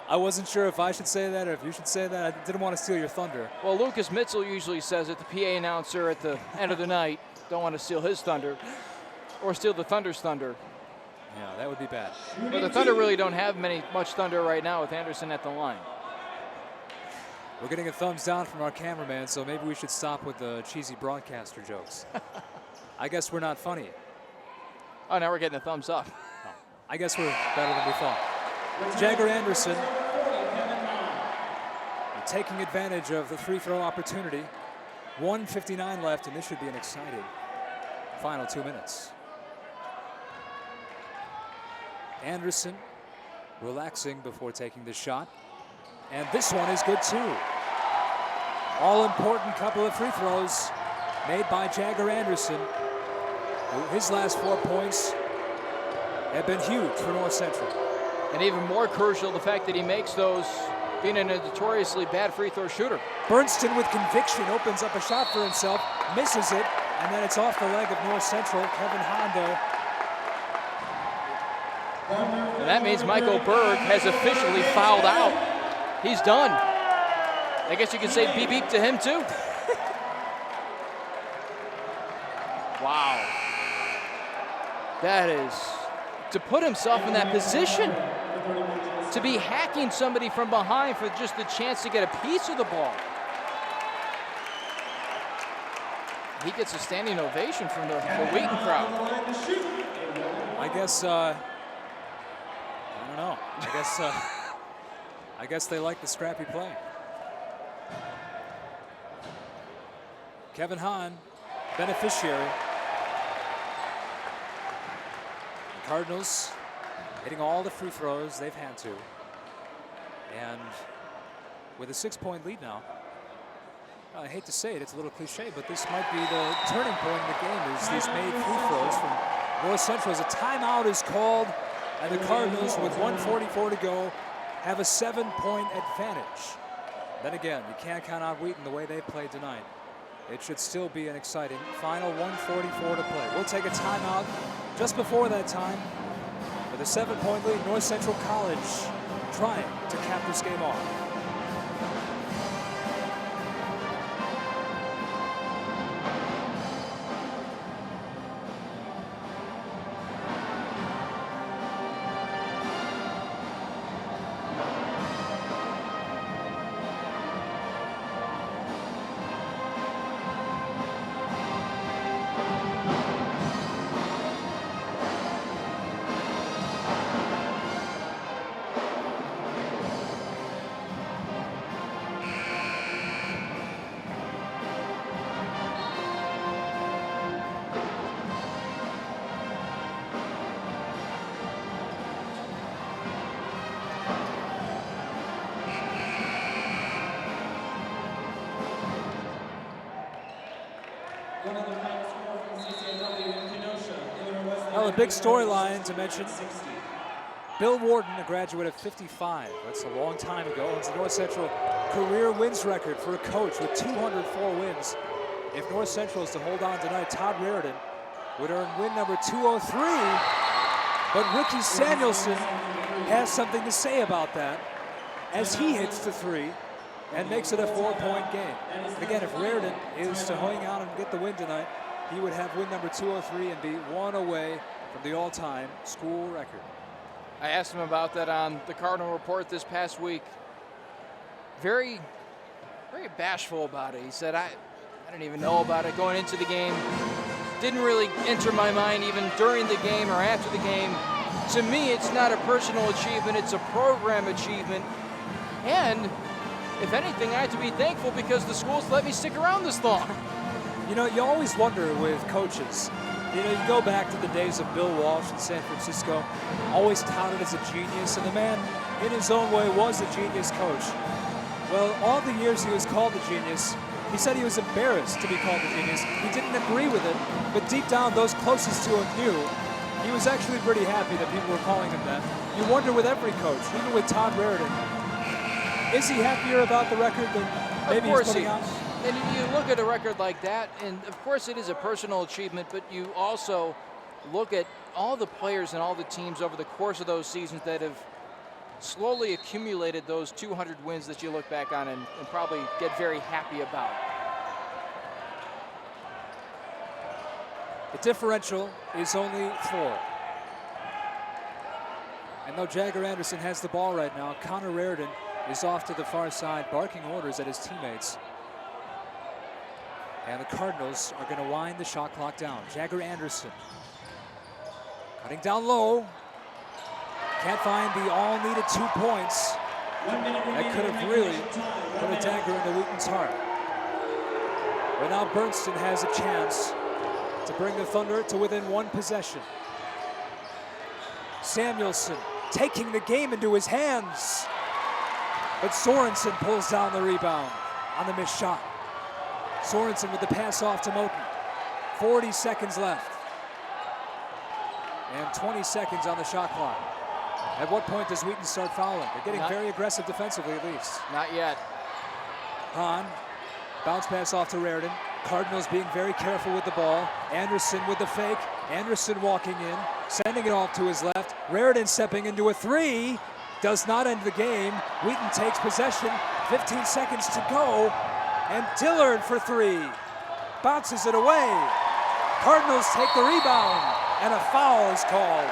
I wasn't sure if I should say that or if you should say that. I didn't want to steal your thunder. Well, Lucas Mitchell usually says it, the PA announcer at the end of the night. Don't want to steal his thunder or steal the Thunder's thunder. Yeah, that would be bad. But the Thunder really don't have much thunder right now with Anderson at the line. We're getting a thumbs down from our cameraman, so maybe we should stop with the cheesy broadcaster jokes. I guess we're not funny. Oh, now we're getting a thumbs up. Oh, I guess we're better than we thought. Jagger Anderson taking advantage of the free throw opportunity. 1:59 left, and this should be an exciting final 2 minutes. Anderson relaxing before taking the shot. And this one is good too. All important couple of free throws made by Jagger Anderson. His last 4 points have been huge for North Central. And even more crucial, the fact that he makes those, being a notoriously bad free throw shooter. Bernston with conviction opens up a shot for himself, misses it, and then it's off the leg of North Central. Kevin Hondo. And that means Michael Berg has officially fouled out. He's done. I guess you could say beep beep to him too. Wow. That is, to put himself in that position, to be hacking somebody from behind for just the chance to get a piece of the ball. He gets a standing ovation from the Wheaton crowd. I guess, I don't know. I guess they like the scrappy play. Kevin Hahn, beneficiary. The Cardinals hitting all the free throws they've had to. And with a 6-point lead now, I hate to say it, it's a little cliche, but this might be the turning point in the game is these made free throws from North Central. As a timeout is called, and the Cardinals, with 1:44 to go, have a 7-point advantage. Then again, you can't count out Wheaton the way they played tonight. It should still be an exciting final 1:44 to play. We'll take a timeout just before that time. With a 7-point lead, North Central College trying to cap this game off. Well, a big storyline to mention. Bill Warden, a graduate of 55. That's a long time ago. It's the North Central career wins record for a coach with 204 wins. If North Central is to hold on tonight, Todd Reardon would earn win number 203. But Ricky Samuelson has something to say about that as he hits the three and makes it a 4-point game. And again, if Raritan is to hang out and get the win tonight, he would have win number 203 and be one away from the all-time school record. I asked him about that on the Cardinal Report this past week. Very bashful about it. He said, I didn't even know about it going into the game. Didn't really enter my mind even during the game or after the game. To me, it's not a personal achievement, it's a program achievement. And if anything, I have to be thankful because the school's let me stick around this long. You know, you always wonder with coaches. You know, you go back to the days of Bill Walsh in San Francisco, always touted as a genius, and the man, in his own way, was a genius coach. Well, all the years he was called a genius, he said he was embarrassed to be called a genius. He didn't agree with it, but deep down, those closest to him knew he was actually pretty happy that people were calling him that. You wonder with every coach, even with Todd Raritan, is he happier about the record than maybe he's putting out? And you look at a record like that, and of course it is a personal achievement, but you also look at all the players and all the teams over the course of those seasons that have slowly accumulated those 200 wins that you look back on and probably get very happy about. The differential is only 4. And though Jagger Anderson has the ball right now, Connor Raritan is off to the far side, barking orders at his teammates. And the Cardinals are going to wind the shot clock down. Jagger Anderson cutting down low. Can't find the all-needed 2 points. That could have really put a dagger into Wheaton's heart. But now Bernston has a chance to bring the Thunder to within 1 possession. Samuelson taking the game into his hands. But Sorensen pulls down the rebound on the missed shot. Sorensen with the pass off to Moten. 40 seconds left. And 20 seconds on the shot clock. At what point does Wheaton start fouling? They're getting very aggressive defensively at least. Not yet. Hahn, bounce pass off to Raritan. Cardinals being very careful with the ball. Anderson with the fake. Anderson walking in, sending it off to his left. Raritan stepping into a 3. Does not end the game. Wheaton takes possession. 15 seconds to go. And Dillard for 3. Bounces it away. Cardinals take the rebound. And a foul is called.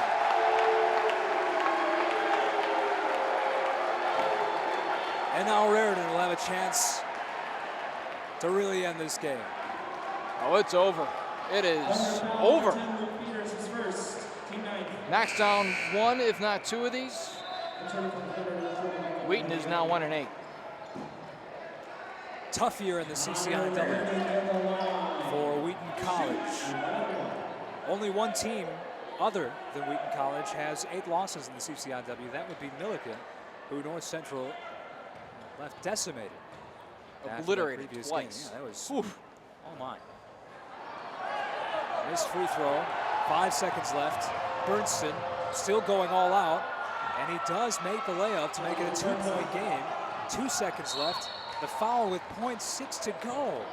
And now Raritan will have a chance to really end this game. Oh, it's over. It is over. Knocks down 1, if not 2 of these. Wheaton is now 1-8. Tough year in the CCIW for Wheaton College. Only one team other than Wheaton College has 8 losses in the CCIW. That would be Milliken, who North Central left decimated. Obliterated twice. Yeah, that was, oh my. Missed free throw, 5 seconds left. Bernston still going all out, and he does make the layup to make it a 2-point game. 2 seconds left. The foul with 0.6 to go.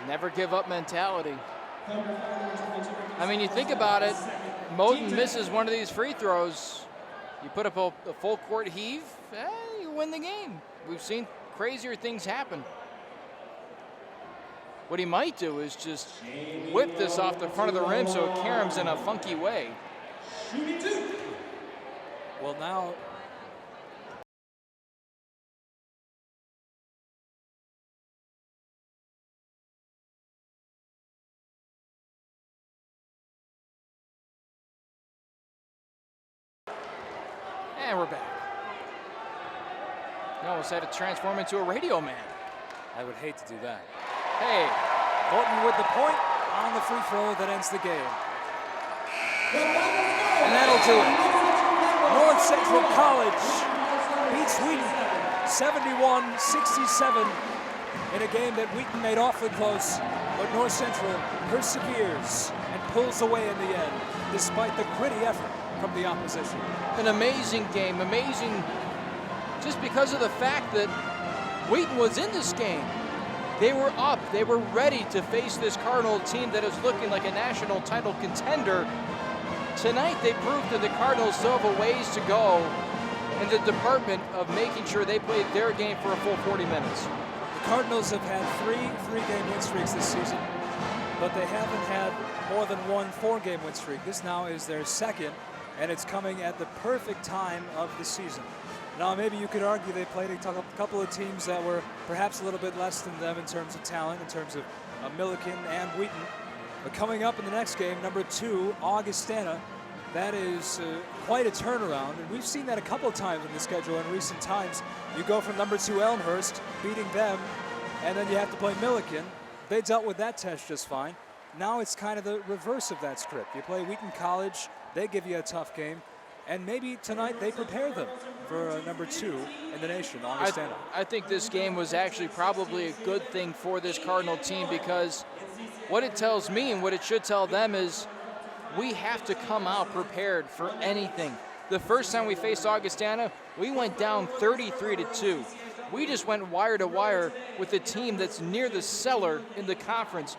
Never give up mentality. I mean, you think about it, Moten misses one of these free throws. You put up a full court heave, you win the game. We've seen crazier things happen. What he might do is just whip this off the front of the rim so it caroms in a funky way. Well, now and we're back. You almost had to transform into a radio man. I would hate to do that. Hey. Moten with the point on the free throw that ends the game. And that'll do it. North Central College beats Wheaton 71-67 in a game that Wheaton made awfully close, but North Central perseveres and pulls away in the end, despite the gritty effort from the opposition. An amazing game, amazing just because of the fact that Wheaton was in this game. They were up, they were ready to face this Cardinal team that is looking like a national title contender, tonight they proved that the Cardinals still have a ways to go in the department of making sure they played their game for a full 40 minutes. The Cardinals have had three-game win streaks this season, but they haven't had more than one 4-game win streak. This now is their second, and it's coming at the perfect time of the season. Now, maybe you could argue they played a couple of teams that were perhaps a little bit less than them in terms of talent, in terms of Milliken and Wheaton. But coming up in the next game, number 2, Augustana, that is quite a turnaround, and we've seen that a couple of times in the schedule in recent times. You go from number 2 Elmhurst, beating them, and then you have to play Milliken. They dealt with that test just fine. Now it's kind of the reverse of that script. You play Wheaton College, they give you a tough game, and maybe tonight they prepare them for number 2 in the nation, Augustana. I think this game was actually probably a good thing for this Cardinal team, because what it tells me and what it should tell them is we have to come out prepared for anything. The first time we faced Augustana, we went down 33-2. We just went wire to wire with a team that's near the cellar in the conference.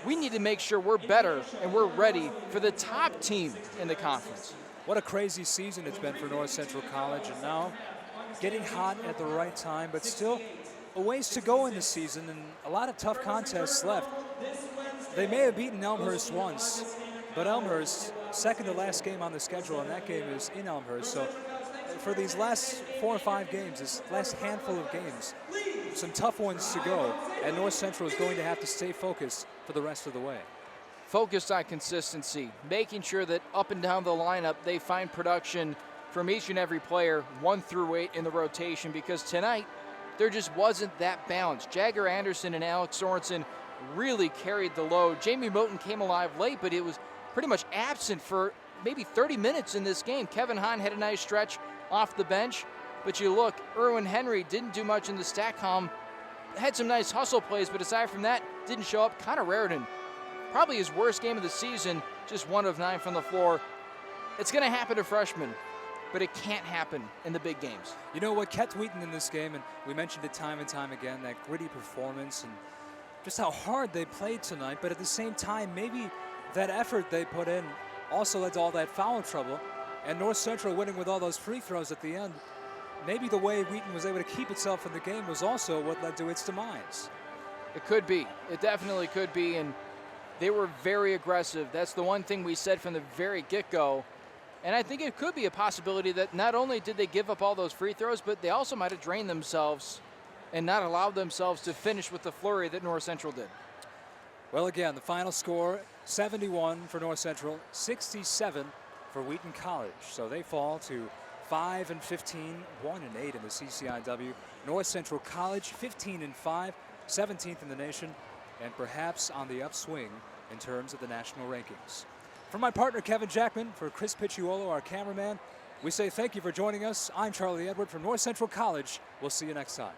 We need to make sure we're better and we're ready for the top team in the conference. What a crazy season it's been for North Central College, and now getting hot at the right time, but still a ways to go in the season and a lot of tough contests left. They may have beaten Elmhurst once, but Elmhurst, second to last game on the schedule, and that game is in Elmhurst. So for these last 4 or 5 games, this last handful of games, some tough ones to go, and North Central is going to have to stay focused for the rest of the way. Focused on consistency, making sure that up and down the lineup they find production from each and every player, 1 through 8 in the rotation, because tonight there just wasn't that balance. Jagger Anderson and Alex Sorensen really carried the load. Jamie Moten came alive late, but it was pretty much absent for maybe 30 minutes in this game. Kevin Hahn had a nice stretch off the bench, but you look, Erwin Henry didn't do much in the StatCom, had some nice hustle plays, but aside from that, didn't show up. Connor Raridan, probably his worst game of the season, just 1 of 9 from the floor. It's going to happen to freshmen, but it can't happen in the big games. You know what kept Wheaton in this game, and we mentioned it time and time again, that gritty performance and just how hard they played tonight, but at the same time, maybe that effort they put in also led to all that foul trouble, and North Central winning with all those free throws at the end. Maybe the way Wheaton was able to keep itself in the game was also what led to its demise. It could be. It definitely could be, and they were very aggressive. That's the one thing we said from the very get-go. And I think it could be a possibility that not only did they give up all those free throws, but they also might have drained themselves and not allowed themselves to finish with the flurry that North Central did. Well, again, the final score, 71 for North Central, 67 for Wheaton College. So they fall to 5-15, 1-8 in the CCIW. North Central College, 15-5, 17th in the nation, and perhaps on the upswing in terms of the national rankings. For my partner, Kevin Jackman, for Chris Picciuolo, our cameraman, we say thank you for joining us. I'm Charlie Edward from North Central College. We'll see you next time.